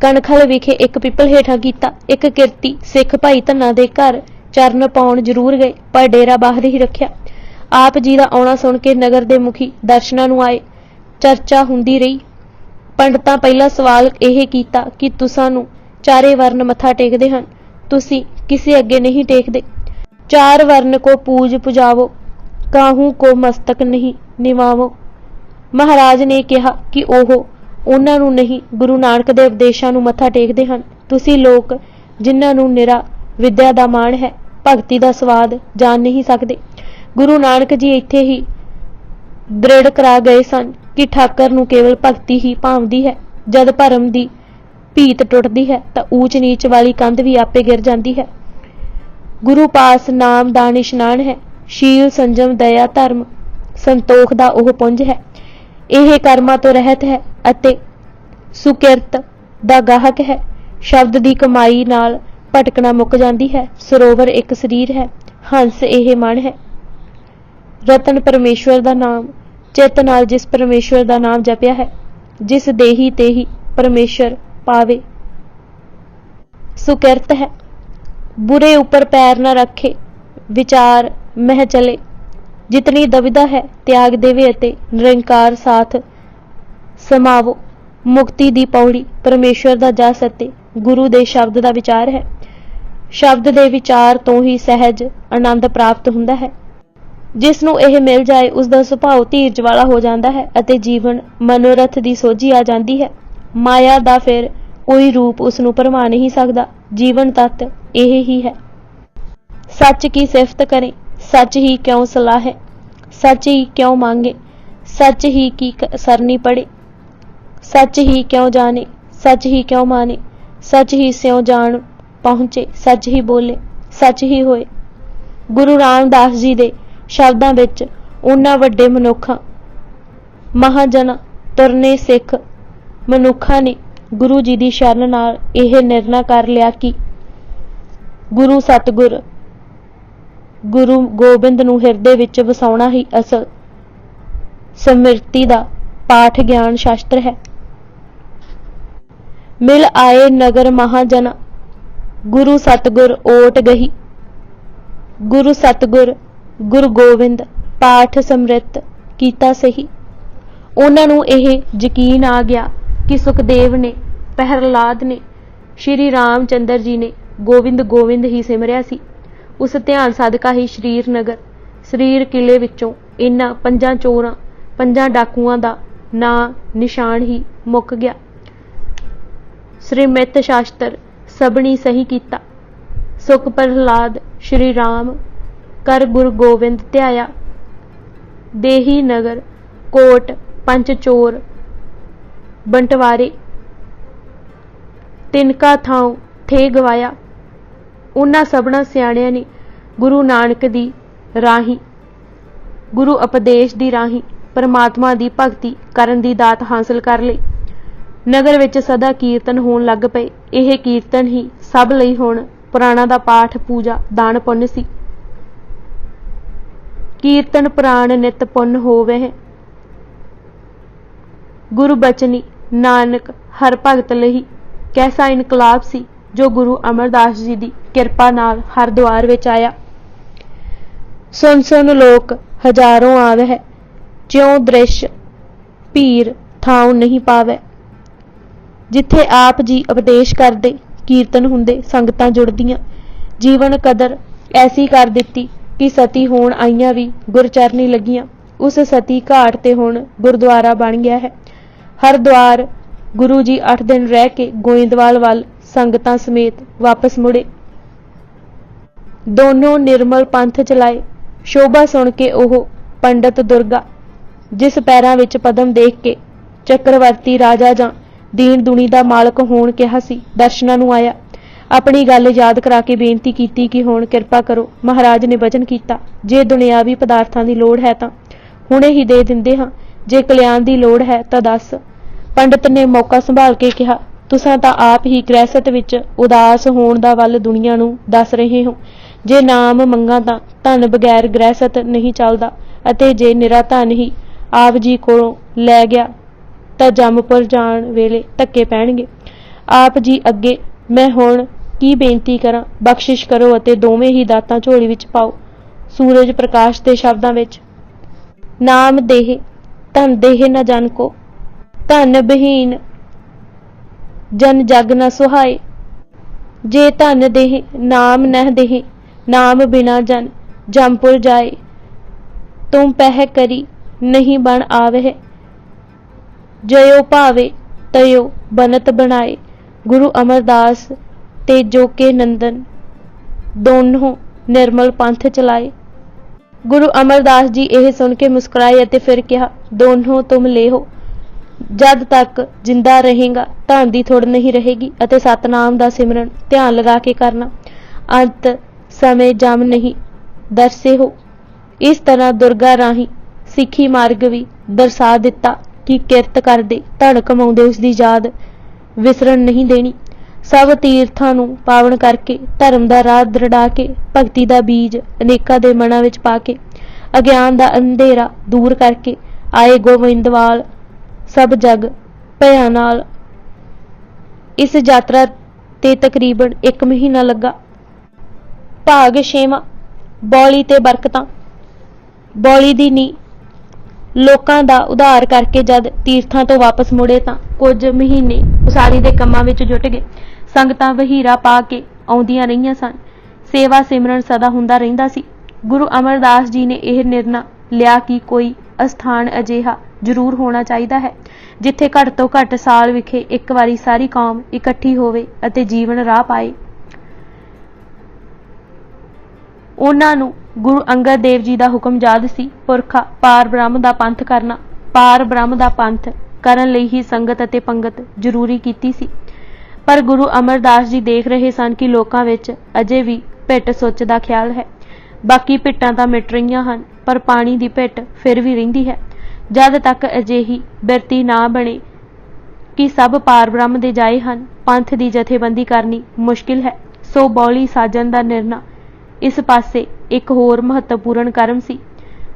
कणखल विखे एक पिपल हेठां कीता। एक किरती सिख भाई धन्ना दे घर चरण पाउण जरूर गए, पर डेरा बाहर ही रखिया। आप जी दा आउणा सुण के नगर दे मुखी दर्शनां नूं आए। चर्चा हुंदी रही। पंडितां पहला सवाल यह कीता कि तुसां नूं चारे वर्ण मत्था टेकदे हन, तुसीं किसे अगे नहीं टेकदे। चार वर्ण को पूज पुजावो, काहू को मस्तक नहीं निवावो। महाराज ने कहा कि ओह उन्हां नूं नहीं, गुरु नानक दे उपदेशां नूं मत्था टेकदे हन। तुसीं लोक जिन्हां नूं निरा विद्या दा माण है, भगती दा स्वाद जान नहीं सकदे। गुरु नानक जी इत्थे ही दृढ़ करा गए सन कि ठाकर नूं केवल भगती ही भावदी है। जद भरम दी भीत टुटदी है तां ऊच नीच वाली कंध भी आपे गिर जाती है। गुरु पास नाम दा निशान है। शील संजम दया धर्म संतोख दा ओह पुंज है। यह कर्मां तो रहत है अते सुकिरत दा गाहक है। शब्द दी कमाई नाल भटकना मुक जाती है। सरोवर एक शरीर है, हंस यह मन है। रतन परमेश्वर दा नाम, चित नाल जिस परमेश्वर दा नाम जपिया है, जिस देही ते ही परमेश्वर पावे। सुकिरत है। बुरे ऊपर पैर न रखे, विचार मह चले। जितनी दुविधा है त्याग देवे अते निरंकार साथ समावो। मुक्ति दी पौड़ी परमेश्वर दा जस अते गुरु दे शब्द दा विचार है। शब्द दे विचार तो ही सहज आनंद प्राप्त हुंदा है। जिस नूं यह मिल जाए उसका सुभाव धीरज वाला हो जाता है अते जीवन मनोरथ दी सोझी आ जाती है। माया दा फिर कोई रूप उसनूं भरमा नहीं सकता। जीवन तत्त यह ही है। सच की सिफत करें, सच ही क्यों सलाहे, सच ही क्यों मांगे, सच ही की सरनी पड़े। सच ही क्यों जाने, सच ही क्यों माने, सच ही स्यों जान पहुंचे, सच ही बोले, सच ही होए। गुरु रामदास जी दे शब्दां विच उन्हां वड्डे मनुखां महाजन तुरने सिख मनुखां ने गुरु जी दी शरण नाल यह निर्णय कर लिया कि गुरु सतगुर गुरु गोबिंद नूं हिरदे विच वसाउणा ही असल समृति दा पाठ ज्ञान शास्त्र है। मिल आए नगर महाजना, गुरु सतगुर ओट गही। गुरु सतगुर गुरु गोविंद पाठ समृत कीता सही। उन्हां नूं यह यकीन आ गया कि सुखदेव ने, प्रहलाद ने, श्री रामचंद्र जी ने गोविंद गोविंद ही सिमरिया सी। उस ध्यान सदका ही शरीर किले विचों इन्हां पंजां चोरां, पंजां डाकुआं दा नां निशान ही मुक गया। श्रीमत शास्त्र सबनी सही कीता। सुख प्रहलाद श्री राम कर गुरु गोविंद ध्याया। देही नगर कोट पंच चोर बंटवारे। तिनका थां थे गवाया। उन्हां सबना सियाणियां ने गुरु नानक दी राही, गुरु उपदेश दी राही परमात्मा दी भगती करन दी दात हासिल कर लई। नगर विच सदा कीर्तन होण लग पए। यह कीर्तन ही सब लई हुण पुराणां दा पाठ पूजा दान पुण्य सी। कीर्तन पुराण नित पुण्य होवै। गुरु बचनी नानक हर भगत लही। कैसा इनकलाब सी जो गुरु अमरदास जी दी किरपा नाल हरद्वार विच आया। सुन सुन लोक हजारों आवै, ज्यों दृश्य भीर थां नहीं पावै। जिथे आप जी उपदेश करदे, कीर्तन हुंदे, संगतां जुड़दियां। जीवन कदर ऐसी कर दित्ती कि सती होण आईयां भी गुरचरनी लगियां। उस सती घाट ते हुण गुरुद्वारा बन गया है। हरद्वार गुरु जी 8 दिन रह के गोइंदवाल वल संगतां समेत वापस मुड़े। दोनों निर्मल पंथ चलाए। शोभा सुन के ओह पंडित दुर्गा, जिस पैरां विच पदम देख के चक्रवर्ती राजा जां दीन दुनी दा मालक होण किहा सी, दर्शनां नूं आया। अपनी गल याद करा के बेनती कीती कि हुण किरपा करो। महाराज ने वचन कीता, जे दुनियावी पदार्थां दी लोड़ है तां हुणे ही दे दिंदे हां, जे कल्याण दी लोड़ है तां दस। पंडित ने मौका संभाल के कहा, तुसां तां आप ही गृहस्थ विच उदास होण दा वल दुनिया नूं दस रहे हो। जे नाम मंगां तां धन बगैर गृहस्थ नहीं चलदा, अते जे निरा धन ही आप जी कोलों लै गया तां जमपुर जाण वेले धक्के पैणगे। आप जी अगे मैं हुण की बेनती करां, बख्शिश करो अते दोवें ही दातां झोली विच पाओ। सूरज प्रकाश दे शब्दां विच, नाम देह धन देह न जन को, धन बहीन जन जग न सुहाए। जे धन देह नाम नह देह, नाम बिना जन जमपुर जाए। तुम पह करी नहीं बन आवह, जयो भावे तयो बनत बनाए। गुरु अमरदास ते जोके नंदन दोनों निर्मल पंथ चलाए। गुरु अमरदास जी यह सुन के मुस्कुराए अते फिर कहा, दोनों तुम ले हो। जद तक जिंदा रहेगा धन दी थोड़ नहीं रहेगी, अते सतनाम दा सिमरन ध्यान लगा के करना। अंत समय जम नहीं दरसे हो। इस तरह दुर्गा राही सिੱਖੀ मार्ग भी दर्शा दिता कि किरत करदे धन कमाउंदे उसदी याद विसरन नहीं देनी। सब तीर्थां नूं पावन करके धर्म दा राह दृढ़ा के भगती दा बीज अनेकां दे मनां विच पा के अज्ञान दा अंधेरा दूर करके आए गोविंदवाल सब जग भया नाल। इस यात्रा ते तकरीबन 1 महीना लगा। भाग 6वां बौली ते बरकतां। बौली दी नी लोकां दा उधार करके जद तीर्थां तो वापस मुड़े तां कुछ महीने उसारी दे कंमां विच जुट गए। संगतां वहीरा पा के आउंदियां रहियां सन। सेवा सिमरन सदा हुंदा रहिंदा सी। गुरु अमरदास जी ने यह निर्णय लिया कि कोई अस्थान अजिहा जरूर होना चाहिदा है जिथे घट तो घट साल विखे एक वारी सारी कौम इकट्ठी होवे अते जीवन राह पाए। उन्हां नूं गुरु अंगद देव जी दा हुक्म याद सी, पुरखा पार ब्रह्म दा पंथ करना। पार ब्रह्म दा पंथ करन लई ही संगत अते पंगत जरूरी कीती सी। पर गुरु अमरदास जी देख रहे सन कि लोकां विच अजे भी भिट सुच दा ख्याल है। बाकी भिटां तां मिट रहीआं हन, पर पानी दी भिट फिर भी रहिंदी है। जद तक अजिही बिरती ना बने कि सब पार ब्रह्म दे जाए हन, पंथ दी जथेबंदी करनी मुश्किल है। सो बौली साजन दा निर्णय इस पासे एक होर महत्वपूर्ण कर्म सी।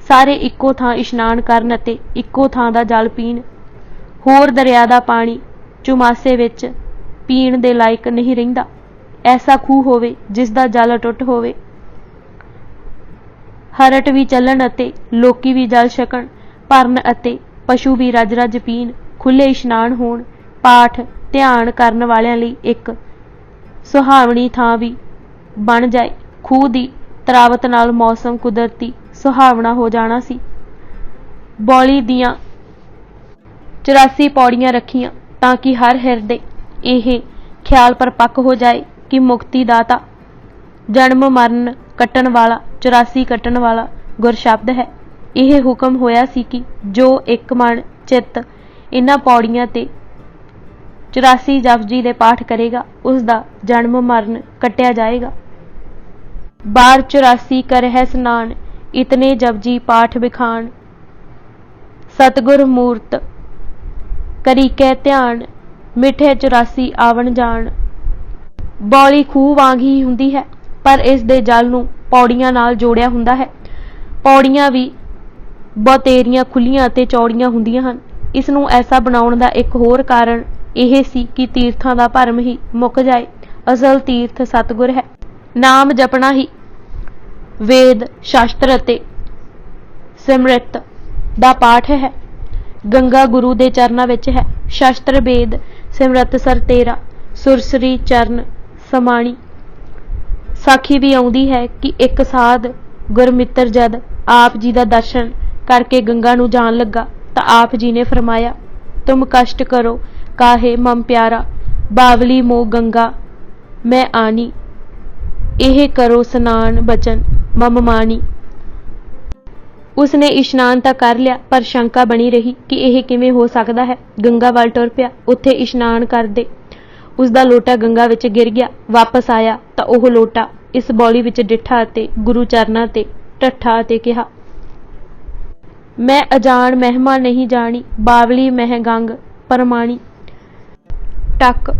सारे इक्को थां इशनान करन अते इक्को थां दा जल पीण। होर दरिया दा पानी चुमासे विच पीण दे लायक नहीं रहिंदा। ऐसा खूह होवे जिस दा जल अटुੱਟ होवे, हरट भी चलन अते लोकी भी जल छकण, भरन अते पशु भी रज रज पीण, खुले इशनान होण, पाठ ध्यान करन वालियां लई एक सुहावणी थां भी बन जाए। खूह दी तरावत नाल मौसम कुदरती सुहावना हो जाना सी। बौली दियां 84 पौड़ियां रखियां ताकि हर हिरदे यह ख्याल परपक्क हो जाए कि मुक्ति दाता जन्म मरण ਕੱਟਣ ਵਾਲਾ 84 ਕੱਟਣ ਵਾਲਾ ਗੁਰਸ਼ਬਦ ਹੈ। ਇਹ ਹੁਕਮ ਹੋਇਆ ਸੀ ਕਿ ਜੋ ਇੱਕ ਮਨ ਚਿੱਤ ਇਹਨਾਂ ਪੌੜੀਆਂ ਤੇ 84 ਜਪਜੀ ਦੇ ਪਾਠ ਕਰੇਗਾ ਉਸ ਦਾ ਜਨਮ ਮਰਨ ਕੱਟਿਆ ਜਾਏਗਾ। ਬਾਰ 84 ਕਰਹਿ ਸਨਾਨ ਇਤਨੇ ਜਪਜੀ ਪਾਠ ਵਿਖਾਣ ਸਤਿਗੁਰ ਮੂਰਤ ਕਰੀ ਕੈ ਧਿਆਨ ਮਿੱਠੇ 84 ਆਵਣ ਜਾਣ। ਬੌਲੀ ਖੂਹ ਵਾਂਗ ਹੀ ਹੁੰਦੀ ਹੈ ਪਰ ਇਸ ਦੇ ਜਲ ਨੂੰ ਪੌੜੀਆਂ ਨਾਲ ਜੋੜਿਆ ਹੁੰਦਾ ਹੈ। ਪੌੜੀਆਂ ਵੀ ਬਹੁਤੇਰੀਆਂ ਖੁੱਲੀਆਂ ਅਤੇ ਚੌੜੀਆਂ ਹੁੰਦੀਆਂ ਹਨ। ਇਸ ਨੂੰ ਐਸਾ ਬਣਾਉਣ ਦਾ ਇੱਕ ਹੋਰ ਕਾਰਨ ਇਹ ਸੀ ਕਿ ਤੀਰਥਾਂ ਦਾ ਭਰਮ ਹੀ ਮੁੱਕ ਜਾਏ। ਅਸਲ ਤੀਰਥ ਸਤਿਗੁਰ ਹੈ। ਨਾਮ ਜਪਣਾ ਹੀ ਵੇਦ ਸ਼ਾਸਤਰ ਅਤੇ ਸਿਮਰਤ ਦਾ ਪਾਠ ਹੈ। ਗੰਗਾ ਗੁਰੂ ਦੇ ਚਰਨਾਂ ਵਿੱਚ ਹੈ। ਸ਼ਾਸਤਰ ਵੇਦ ਸਿਮਰਤ ਸਰ ਤੇਰਾ ਸੁਰਸਰੀ ਚਰਨ ਸਮਾਣੀ। ਸਾਖੀ ਵੀ ਆਉਂਦੀ ਹੈ ਕਿ ਇੱਕ ਸਾਧ ਗੁਰਮਿੱਤਰ ਜਦ ਆਪ ਜੀ ਦਾ ਦਰਸ਼ਨ ਕਰਕੇ ਗੰਗਾ ਨੂੰ ਜਾਣ ਲੱਗਾ ਤਾਂ ਆਪ ਜੀ ਨੇ ਫਰਮਾਇਆ, ਤੁਮ ਕਸ਼ਟ ਕਰੋ ਕਾਹੇ ਮਮ ਪਿਆਰਾ ਬਾਵਲੀ ਮੋ ਗੰਗਾ ਮੈਂ ਆਣੀ। ਇਹ ਕਰੋ ਸਨਾਨ ਬਚਨ ਮਮ ਮਾਣੀ। ਉਸਨੇ ਇਸ਼ਨਾਨ ਤਾਂ ਕਰ ਲਿਆ ਪਰ ਸ਼ੰਕਾ ਬਣੀ ਰਹੀ ਕਿ ਇਹ ਕਿਵੇਂ ਹੋ ਸਕਦਾ ਹੈ। ਗੰਗਾ ਵੱਲ ਟੁਰ ਪਿਆ। ਉੱਥੇ ਇਸ਼ਨਾਨ ਕਰਦੇ ਉਸਦਾ ਲੋਟਾ ਗੰਗਾ ਵਿੱਚ ਗਿਰ ਗਿਆ। ਵਾਪਸ ਆਇਆ ਤਾਂ ਉਹ ਲੋਟਾ ਇਸ ਬੌਲੀ ਵਿੱਚ ਡਿੱਠਾ ਅਤੇ ਗੁਰੂ ਚਰਨਾਂ ਤੇ ਢੱਠਾ ਅਤੇ ਕਿਹਾ, ਮੈਂ ਅਜਾਣ ਮਹਿਮਾ ਨਹੀਂ ਜਾਣੀ ਬਾਵਲੀ ਮਹਿ ਗੰਗ ਪਰਮਾਣੀ। ਟੱਕ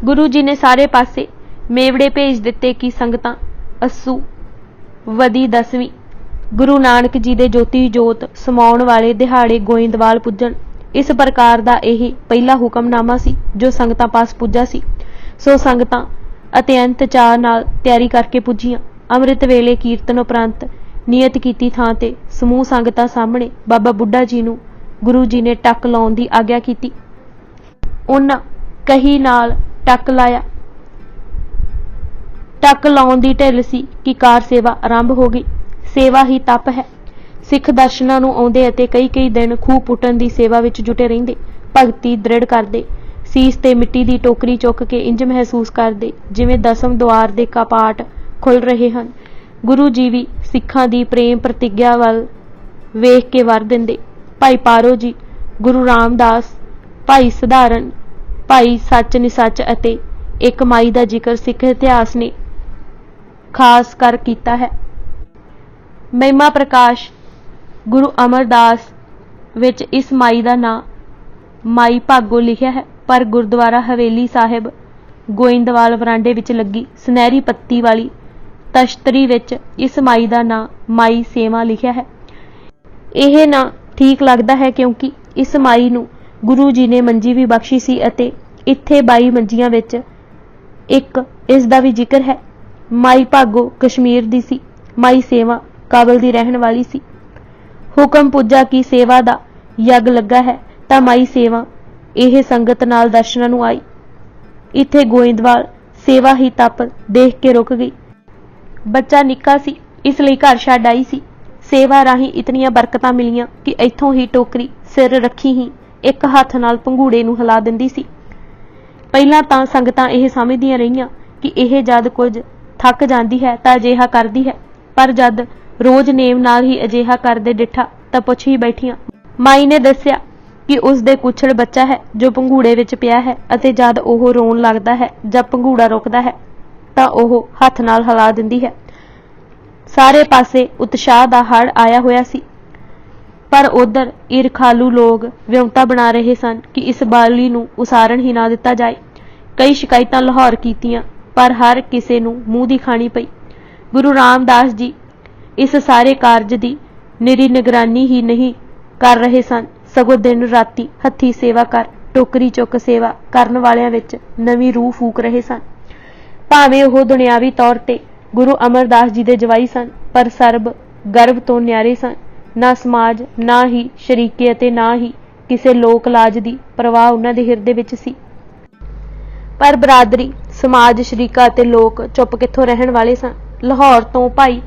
ਗੁਰੂ ਜੀ ਨੇ ਸਾਰੇ ਪਾਸੇ ਮੇਵੜੇ ਭੇਜ ਦਿੱਤੇ ਕਿ ਸੰਗਤਾਂ ਅੱਸੂ ਵਦੀ 10ਵੀਂ ਗੁਰੂ ਨਾਨਕ ਜੀ ਦੇ ਜੋਤੀ ਜੋਤ ਸਮਾਉਣ ਵਾਲੇ ਦਿਹਾੜੇ ਗੋਇੰਦਵਾਲ ਪੁੱਜਣ। ਇਸ ਪ੍ਰਕਾਰ ਦਾ ਇਹ ਪਹਿਲਾ ਹੁਕਮਨਾਮਾ ਸੀ ਜੋ ਸੰਗਤਾਂ ਪਾਸ ਪੁੱਜਾ ਸੀ। ਸੋ ਸੰਗਤਾਂ ਅਤਿਅੰਤ ਚਾਅ ਨਾਲ ਤਿਆਰੀ ਕਰਕੇ ਪੁੱਜੀਆਂ। ਅੰਮ੍ਰਿਤ ਵੇਲੇ ਕੀਰਤਨ ਉਪਰੰਤ ਨਿਯਤ ਕੀਤੀ ਥਾਂ ਤੇ ਸਮੂਹ ਸੰਗਤਾਂ ਸਾਹਮਣੇ ਬਾਬਾ ਬੁੱਢਾ ਜੀ ਨੂੰ ਗੁਰੂ ਜੀ ਨੇ ਟੱਕ ਲਾਉਣ ਦੀ ਆਗਿਆ ਕੀਤੀ। ਉਹਨਾਂ ਕਹੀ ਨਾਲ ਟੱਕ ਲਾਇਆ। ਟੱਕ ਲਾਉਣ ਦੀ ਢਿੱਲ ਸੀ ਕਿ ਕਾਰ ਸੇਵਾ ਆਰੰਭ ਹੋ ਗਈ। ਸੇਵਾ ਹੀ ਤਪ ਹੈ। ਸਿੱਖ ਦਰਸ਼ਨਾਂ ਨੂੰ ਆਉਂਦੇ ਅਤੇ ਕਈ ਦਿਨ ਖੂਹ ਪੁੱਟਣ ਦੀ ਸੇਵਾ ਵਿੱਚ ਜੁਟੇ ਰਹਿੰਦੇ। ਭਗਤੀ ਦ੍ਰਿੜ ਕਰਦੇ। ਸੀਸ ਤੇ ਮਿੱਟੀ ਦੀ ਟੋਕਰੀ ਚੁੱਕ ਕੇ ਇੰਜ ਮਹਿਸੂਸ ਕਰਦੇ ਜਿਵੇਂ ਦਸਮ ਦੁਆਰ ਦੇ ਕਪਾਟ ਖੁੱਲ ਰਹੇ ਹਨ। ਗੁਰੂ ਜੀ ਵੀ ਸਿੱਖਾਂ ਦੀ ਪ੍ਰੇਮ ਪ੍ਰਤਿਗਿਆ ਵੱਲ ਵੇਖ ਕੇ ਵਰ ਦਿੰਦੇ। ਭਾਈ ਪਾਰੋ ਜੀ, ਗੁਰੂ ਰਾਮਦਾਸ, ਭਾਈ ਸਧਾਰਨ, ਭਾਈ ਸੱਚ ਨਿਸੱਚ ਅਤੇ ਇੱਕ ਮਾਈ ਦਾ ਜ਼ਿਕਰ ਸਿੱਖ ਇਤਿਹਾਸ ਨੇ ਖਾਸ ਕਰ ਕੀਤਾ ਹੈ। ਮਹਿਮਾ ਪ੍ਰਕਾਸ਼ ਗੁਰੂ ਅਮਰਦਾਸ ਵਿੱਚ ਇਸ ਮਾਈ ਦਾ ਨਾਂ ਮਾਈ ਭਾਗੋ ਲਿਖਿਆ ਹੈ ਪਰ ਗੁਰਦੁਆਰਾ ਹਵੇਲੀ ਸਾਹਿਬ ਗੋਇੰਦਵਾਲ ਵਰਾਂਡੇ ਵਿੱਚ ਲੱਗੀ ਸੁਨਹਿਰੀ ਪੱਤੀ ਵਾਲੀ ਤਸ਼ਤਰੀ ਵਿੱਚ ਇਸ ਮਾਈ ਦਾ ਨਾਂ ਮਾਈ ਸੇਵਾ ਲਿਖਿਆ ਹੈ। ਇਹ ਨਾਂ ਠੀਕ ਲੱਗਦਾ ਹੈ ਕਿਉਂਕਿ ਇਸ ਮਾਈ ਨੂੰ ਗੁਰੂ ਜੀ ਨੇ ਮੰਜੀ ਵੀ ਬਖਸ਼ੀ ਸੀ ਅਤੇ ਇੱਥੇ 22 ਮੰਜੀਆਂ ਵਿੱਚ ਇੱਕ ਇਸ ਦਾ ਵੀ ਜ਼ਿਕਰ ਹੈ। ਮਾਈ ਭਾਗੋ ਕਸ਼ਮੀਰ ਦੀ ਸੀ। ਮਾਈ ਸੇਵਾ ਕਾਬਲ ਦੀ ਰਹਿਣ ਵਾਲੀ ਸੀ। ਹੁਕਮ ਪੁੱਜਾ ਕਿ ਸੇਵਾ ਦਾ ਯੱਗ ਲੱਗਾ ਹੈ ਤਾਂ ਮਾਈ ਸੇਵਾ ਇਹ ਸੰਗਤ ਨਾਲ ਦਰਸ਼ਨਾਂ ਨੂੰ ਆਈ। ਇੱਥੇ ਗੋਇੰਦਵਾਲ ਸੇਵਾ ਹੀ ਤਪ ਦੇਖ ਕੇ ਰੁਕ ਗਈ। ਬੱਚਾ ਨਿੱਕਾ ਸੀ ਇਸ ਲਈ ਘਰ ਛੱਡ ਆਈ ਸੀ। ਸੇਵਾ ਰਾਹੀਂ ਇਤਨੀਆਂ ਬਰਕਤਾਂ ਮਿਲੀਆਂ ਕਿ ਇੱਥੋਂ ਹੀ ਟੋਕਰੀ ਸਿਰ ਰੱਖੀ ਹੀ ਇੱਕ ਹੱਥ ਨਾਲ ਭੰਗੂੜੇ ਨੂੰ ਹਿਲਾ ਦਿੰਦੀ ਸੀ। ਪਹਿਲਾਂ ਤਾਂ ਸੰਗਤਾਂ ਇਹ ਸਮਝਦੀਆਂ ਰਹੀਆਂ ਕਿ ਇਹ ਜਦ ਕੁਝ ਥੱਕ ਜਾਂਦੀ ਹੈ ਤਾਂ ਅਜਿਹਾ ਕਰਦੀ ਹੈ ਪਰ ਜਦ ਰੋਜ਼ ਨੇਮ ਨਾਲ ਹੀ ਅਜਿਹਾ ਕਰਦੇ ਡਿੱਠਾ ਤਾਂ ਪੁੱਛ ਹੀ ਬੈਠੀਆਂ। ਮਾਈ ਨੇ ਦੱਸਿਆ ਕਿ ਉਸ ਦੇ ਕੁੱਛੜ ਬੱਚਾ ਹੈ ਜੋ ਭੰਗੂੜੇ ਵਿੱਚ ਪਿਆ ਹੈ ਅਤੇ ਜਦ ਉਹ ਰੋਣ ਲੱਗਦਾ ਹੈ ਜਾਂ ਭੰਗੂੜਾ ਰੁਕਦਾ ਹੈ ਤਾਂ ਉਹ ਹੱਥ ਨਾਲ ਹਿਲਾ ਦਿੰਦੀ ਹੈ। ਸਾਰੇ ਪਾਸੇ ਉਤਸ਼ਾਹ ਦਾ ਹੜ੍ਹ ਆਇਆ ਹੋਇਆ ਸੀ ਪਰ ਉਧਰ ਈਰਖਾਲੂ ਲੋਕ ਵਿਉਂਤਾ ਬਣਾ ਰਹੇ ਸਨ ਕਿ ਇਸ ਬਾਲੀ ਨੂੰ ਉਸਾਰਨ ਹੀ ਨਾ ਦਿੱਤਾ ਜਾਏ। ਕਈ ਸ਼ਿਕਾਇਤਾਂ ਲਾਹੌਰ ਕੀਤੀਆਂ ਪਰ ਹਰ ਕਿਸੇ ਨੂੰ ਮੂੰਹ ਦੀ ਖਾਣੀ ਪਈ। ਗੁਰੂ ਰਾਮਦਾਸ ਜੀ ਇਸ ਸਾਰੇ ਕਾਰਜ ਦੀ ਨਿਰੀ ਨਿਗਰਾਨੀ ਹੀ ਨਹੀਂ ਕਰ ਰਹੇ ਸਨ ਸਗੋਂ ਦਿਨ ਰਾਤੀ ਹੱਥੀ ਸੇਵਾ ਕਰ ਟੋਕਰੀ ਚੁੱਕ ਸੇਵਾ ਕਰਨ ਵਾਲਿਆਂ ਵਿੱਚ ਨਵੀਂ ਰੂਹ ਫੂਕ ਰਹੇ ਸਨ। ਭਾਵੇਂ ਉਹ ਦੁਨਿਆਵੀ ਤੌਰ ਤੇ ਗੁਰੂ ਅਮਰਦਾਸ ਜੀ ਦੇ ਜਵਾਈ ਸਨ ਪਰ ਸਰਬ ਗਰਭ ਤੋਂ ਨਿਆਰੇ ਸਨ। ਨਾ ਸਮਾਜ, ਨਾ ਹੀ ਸ਼ਰੀਕੇ ਅਤੇ ਨਾ ਹੀ ਕਿਸੇ ਲੋਕ ਲਾਜ ਦੀ ਪਰਵਾਹ ਉਹਨਾਂ ਦੇ ਹਿਰਦੇ ਵਿੱਚ ਸੀ। ਪਰ ਬਰਾਦਰੀ, ਸਮਾਜ, ਸ਼ਰੀਕਾ ਅਤੇ ਲੋਕ ਚੁੱਪ ਕਿੱਥੋਂ ਰਹਿਣ ਵਾਲੇ ਸਨ। ਲਾਹੌਰ ਤੋਂ ਭਾਈ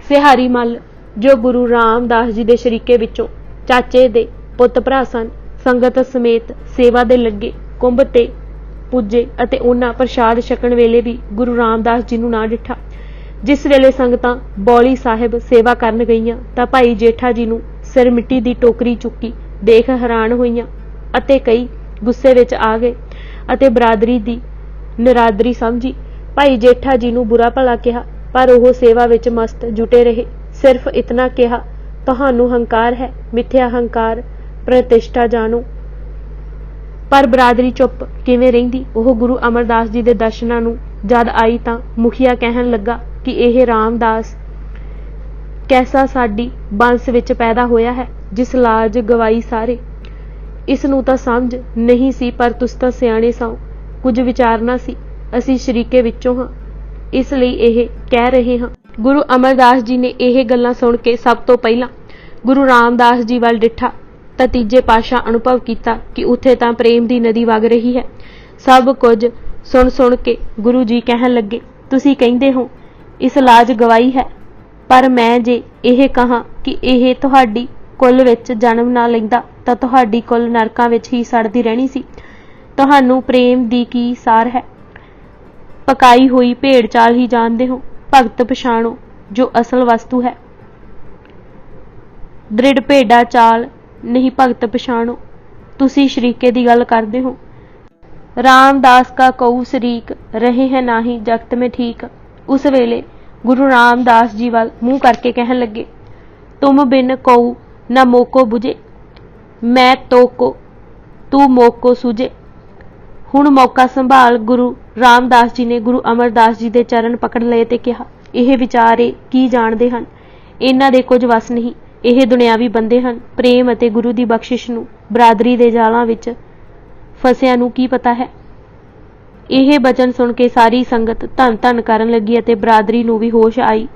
ਸਿਹਾਰੀ ਮੱਲ ਜੋ ਗੁਰੂ ਰਾਮਦਾਸ ਜੀ ਦੇ ਸ਼ਰੀਕੇ ਵਿੱਚੋਂ ਚਾਚੇ ਦੇ ਪੁੱਤ ਭਰਾ ਸਨ, ਸੰਗਤ ਸਮੇਤ ਸੇਵਾ ਦੇ ਲੱਗੇ ਕੁੰਭ ਤੇ ਪੁੱਜੇ ਅਤੇ ਉਹਨਾਂ ਪ੍ਰਸ਼ਾਦ ਛਕਣ ਵੇਲੇ ਵੀ ਗੁਰੂ ਰਾਮਦਾਸ ਜੀ ਨੂੰ ਨਾ ਡਿੱਠਾ। जिस वेले संगतां बौली साहिब सेवा करन गईयां तां भाई जेठा जी नूं सिर मिट्टी दी टोकरी चुक्की देख हैरान होईयां अते कई गुस्से विच आ गए अते बरादरी दी निरादरी समझी। भाई जेठा जी नूं बुरा भला कहा पर ओह सेवा विच मस्त जुटे रहे। सिर्फ इतना कहा, तुहानूं हंकार है, मिथ्या हंकार प्रतिष्ठा जानो। पर बरादरी चुप किवें रहिंदी। ओह गुरु अमरदास जी दे दर्शनां नूं जद आई तां मुखिया कहण लगा कि यह रामदास कैसा साडी बंस विच पैदा होया है, जिस लाज गवाई सारे। इस नूं तां समझ नहीं सी, पर तुस तां सियाणे सौ, कुछ विचारना सी। असीं शरीके विचों हां, इसलिए यह कह रहे हां। गुरु अमरदास जी ने यह गल्लां सुण के सब तो पहलां गुरु रामदास जी वल डिठा तां तीजे पातशाह अनुभव कीता कि उत्थे तां प्रेम दी नदी वग रही है। सब कुछ सुन सुन के गुरु जी कहण लगे, तुसीं कहिंदे हो इस लाज गवाई है, पर मैं जे यह कहां कि यह तुहाडी कुल विच जन्म ना लैंदा तां तुहाडी कुल नरकां विच ही सड़दी रहनी सी। तुहानूं प्रेम दी की सार है? पकाई हुई भेड़ चाल ही जानदे हो। भगत पछाणो जो असल वस्तु है। दृढ़ भेड़ा चाल नहीं, भगत पछाणो। तुसी शरीके दी गल करदे हो। रामदास का कऊ शरीक रहे हैं नाही जगत में ठीक। उस वेले गुरु रामदास जी वाल मुंह करके कहन लगे, तुम बिन कऊ न मोको बुझे, मैं तो को तू मोको सूझे। हुण मौका संभाल। गुरु रामदास जी ने गुरु अमरदास जी दे चरण पकड़ लए ते कहा, यह विचारे की जानदे हन, इन्हां दे कुछ वस नहीं। यह दुनियावी बंदे हन। प्रेम अते गुरु दी बख्शिश नूं बरादरी दे जालां विच फसिया नूं की पता है। यह बचन सुन के सारी संगत धन धन करन लगी अते बरादरी नूं भी होश आई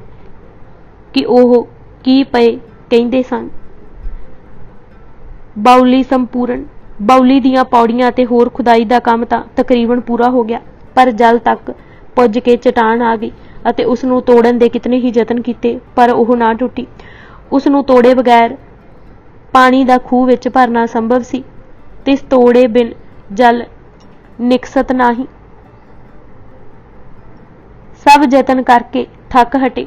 कि ओह की पए कहिंदे सन। बाउली संपूर्ण। बाउली दियां पौड़ियां ते होर खुदाई दा काम तां तकरीबन पूरा हो गया, पर जल तक पुज के चट्टान आ गई अते उस नूं तोड़न दे कितने ही यतन कीते, पर ओह ना टुटी। उस नूं तोड़े बगैर पानी दा खूह विच भरना संभव सी, तिस तोड़े बिन जल निकसत नाही। सब यतन करके थक हटे।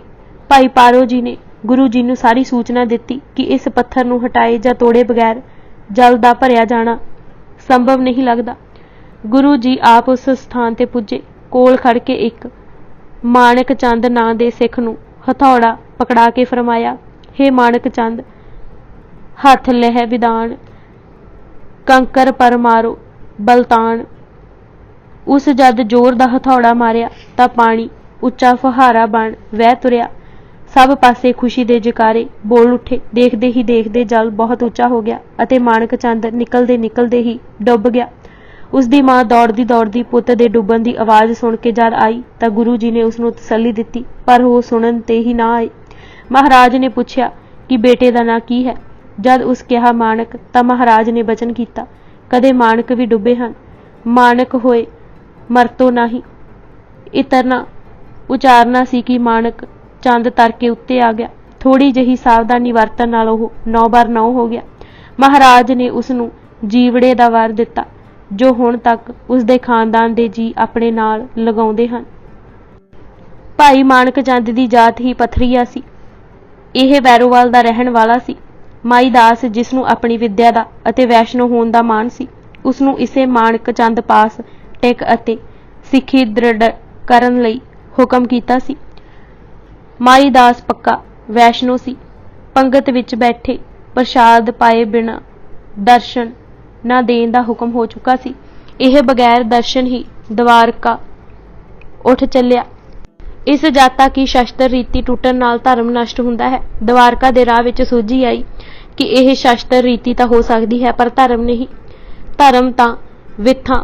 भाई पारो जी ने गुरु जी नूं सारी सूचना दिती कि इस पत्थर नूं हटाए जां तोड़े बगैर जल दा भरिया जाना संभव नहीं लगदा। गुरु जी आप उस स्थान ते पुजे। कोल खड़ के एक माणक चंद नां दे सिख नूं हथौड़ा पकड़ा के फरमाया, हे माणक चंद, हथ लह विदान, कंकर पर मारो बलतान। उस जद जोर दा हथौड़ा मारिया तां पानी उच्चा फुहारा बन वह तुरिया। सब पासे खुशी दे जकारे बोल उठे। देखदे ही देखदे जल बहुत उच्चा हो गया अते माणक चंद निकलदे निकलदे ही डुब गया। उसदी मां दौड़दी दौड़दी पुੱਤ दे डुੱਬਣ ਦੀ आवाज़ सुन के जद आई तां गुरु जी ने उसनूं तसल्ली दिती, पर वो सुनन ते ही ना आए। महाराज ने पुछया कि बेटे दा नां की है। जद उस कहा माणक तां महाराज ने बचन कीता, कदे माणक भी डुੱਬੇ ਹਨ, माणक होए मरतो नाही। इतना उचारना सी कि माणक चंद तर के उत्ते आ गया। थोड़ी जही सावधानी वरतन नाल ओह 9 बार 9 हो गया। महाराज ने उसनूं जीवड़े दा वर दिता, जो हुण तक उसदे खानदान दे जी अपने नाल लगाउंदे हन। भाई माणक चंद दी जात ही पथरीआ सी। यह वैरोवाल दा रहण वाला सी। माई दास जिसनूं अपनी विद्या दा अते वैष्णो होण दा माण सी, उसनूं इसे माणक चंद पास टिक अते सिੱਖੀ दृढ़ करन लई हुकम कीता सी। माई दास पक्का वैष्णो सी। पंगत विच बैठे प्रसाद पाए बिना दर्शन ना देण दा हुकम हो चुका सी। यह बगैर दर्शन ही द्वारका उठ चलिया। इस जाता की शस्त्र रीति टुटन नाल धर्म नष्ट हुंदा है। द्वारका दे राह विच सोझी आई कि यह शस्त्र रीति तां हो सकदी है, पर धर्म नहीं। धर्म तां विथां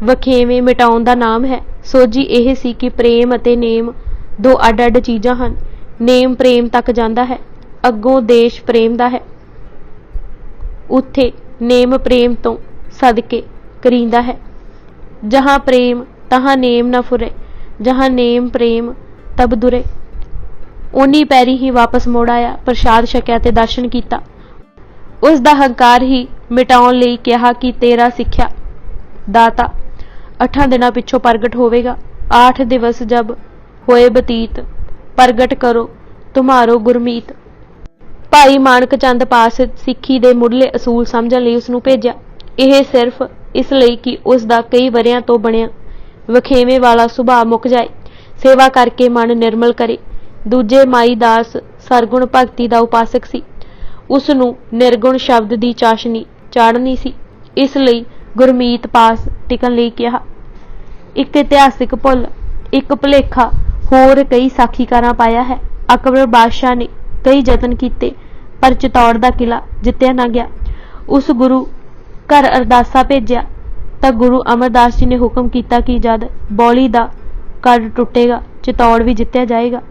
वखेवें मिटाउण दा नाम है। सोझी यह सी कि प्रेम अते नेम दो अड अड चीज़ां हन। नेम प्रेम तक जांदा है, अग्गों देश प्रेम दा है, उत्थे नेम प्रेम तो सदके करींदा है। जहाँ प्रेम तहाँ नेम न फुरे, जहाँ नेम प्रेम तब दुरे। ओनी पैरी ही वापस मुड़ आया, प्रसाद छकिया ते दर्शन कीता। उस दा हंकार ही मिटाउण लई कहा कि तेरा सिक्ख्या दाता 8 दिनां पिछों प्रगट होवेगा। 8 दिवस जब होए बतीत प्रगट करो तुम्हारो गुरमीत। भाई मानक चंद पास सिੱਖੀ ਦੇ ਮੁੱਢਲੇ ਅਸੂਲ ਸਮਝਣ ਲਈ ਉਸ ਨੂੰ ਭੇਜਿਆ। ਇਹ ਸਿਰਫ ਇਸ ਲਈ ਕਿ ਉਸ ਦਾ ਕਈ ਵਰਿਆਂ ਤੋਂ ਬਣਿਆ ਵਖੇਵੇਂ ਵਾਲਾ ਸੁਭਾਅ ਮੁੱਕ ਜਾਏ, ਸੇਵਾ ਕਰਕੇ ਮਨ ਨਿਰਮਲ ਕਰੇ। ਦੂਜੇ ਮਾਈ ਦਾਸ ਸਰਗੁਣ ਭਗਤੀ ਦਾ ਉਪਾਸਕ ਸੀ। ਉਸ ਨੂੰ ਨਿਰਗੁਣ ਸ਼ਬਦ ਦੀ ਚਾਸ਼ਨੀ ਚਾੜਨੀ ਸੀ, ਇਸ ਲਈ ਗੁਰਮੀਤ ਪਾਸ ਟਿਕਣ ਲਈ ਕਿਹਾ। ਇੱਕ ਇਤਿਹਾਸਿਕ ਭੁੱਲ, ਇੱਕ ਭੁਲੇਖਾ ਹੋਰ ਕਈ ਸਾਖੀਕਾਰਾਂ ਪਾਇਆ ਹੈ। ਅਕਬਰ ਬਾਦਸ਼ਾਹ ਨੇ ਕਈ ਯਤਨ ਕੀਤੇ ਪਰ ਚਿਤੌੜ ਦਾ ਕਿਲਾ ਜਿੱਤਿਆ ਨਾ ਗਿਆ। ਉਸ ਗੁਰੂ ਘਰ ਅਰਦਾਸਾ ਭੇਜਿਆ ਤਾਂ ਗੁਰੂ ਅਮਰਦਾਸ ਜੀ ਨੇ ਹੁਕਮ ਕੀਤਾ ਕਿ ਜਦ ਬੌਲੀ ਦਾ ਕੱਢ ਟੁੱਟੇਗਾ ਚਿਤੌੜ ਵੀ ਜਿੱਤਿਆ ਜਾਏਗਾ।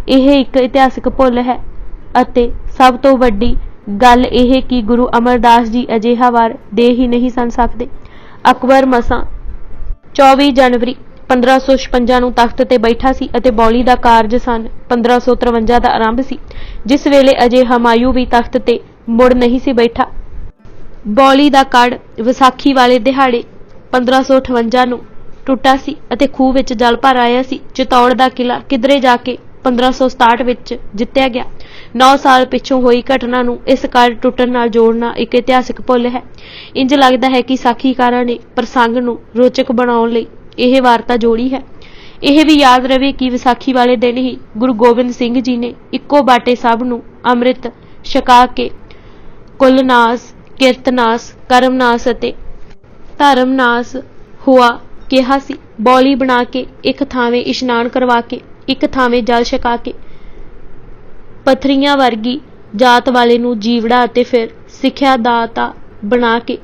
ਇਹ ਇੱਕ ਇਤਿਹਾਸਿਕ ਭੁੱਲ ਹੈ ਅਤੇ ਸਭ ਤੋਂ ਵੱਡੀ ਗੱਲ ਇਹ ਕਿ ਗੁਰੂ ਅਮਰਦਾਸ ਜੀ ਅਜਿਹਾ ਵਰ ਦੇ ਹੀ ਨਹੀਂ ਸਨ ਸਕਦੇ। ਅਕਬਰ ਮਸਾਂ 24 ਜਨਵਰੀ 1556 ਨੂੰ ਤਖਤ ਤੇ ਬੈਠਾ ਸੀ ਅਤੇ ਬੌਲੀ ਦਾ ਕਾਰਜ ਸਨ 1553 ਦਾ ਆਰੰਭ ਸੀ, ਜਿਸ ਵੇਲੇ ਅਜੇ ਹਮਾਯੂ ਵੀ ਤਖਤ ਤੇ ਮੁੜ ਨਹੀਂ ਸੀ ਬੈਠਾ। ਬੌਲੀ ਦਾ ਕੜ ਵਿਸਾਖੀ ਵਾਲੇ ਦਿਹਾੜੇ 1558 ਨੂੰ ਟੁੱਟਾ ਸੀ ਅਤੇ ਖੂਹ ਵਿੱਚ ਜਲ ਭਰ ਆਇਆ ਸੀ। ਚਿਤੌੜ ਦਾ ਕਿਲਾ ਕਿਧਰੇ ਜਾ ਕੇ 1567 ਵਿੱਚ ਜਿੱਤਿਆ ਗਿਆ। 9 ਸਾਲ ਪਿੱਛੋਂ ਹੋਈ ਘਟਨਾ ਨੂੰ ਇਸ ਕੜ ਟੁੱਟਣ ਨਾਲ ਜੋੜਨਾ ਇੱਕ ਇਤਿਹਾਸਿਕ ਭੁੱਲ ਹੈ। ਇੰਜ ਲੱਗਦਾ ਹੈ ਕਿ ਸਾਖੀਕਾਰਾਂ ਨੇ ਪ੍ਰਸੰਗ ਨੂੰ ਰੋਚਕ ਬਣਾਉਣ ਲਈ ਇਹ ਵਾਰਤਾ ਜੋੜੀ ਹੈ। ਇਹ ਵੀ ਯਾਦ ਰਵੇ ਕਿ ਵਿਸਾਖੀ ਵਾਲੇ ਦਿਨ ਹੀ ਗੁਰੂ ਗੋਬਿੰਦ ਸਿੰਘ ਜੀ ਨੇ ਇੱਕੋ ਬਾਟੇ ਸਭ ਨੂੰ ਅੰਮ੍ਰਿਤ ਛਕਾ ਕੇ ਕੁਲਨਾਸ, ਕੀਰਤਨਾਸ, ਕਰਮਨਾਸ ਅਤੇ ਧਰਮਨਾਸ ਹੋਆ ਕਿਹਾ ਸੀ। ਬੌਲੀ ਬਣਾ ਕੇ ਇੱਕ ਥਾਵੇਂ ਇਸ਼ਨਾਨ ਕਰਵਾ ਕੇ ਇੱਕ ਥਾਵੇਂ ਜਲ ਛਕਾ ਕੇ ਪੱਥਰੀਆਂ ਵਰਗੀ ਜਾਤ ਵਾਲੇ ਨੂੰ ਜੀਵੜਾ ਅਤੇ ਫਿਰ ਸਿੱਖਿਆ ਦਾਤਾ ਬਣਾ ਕੇ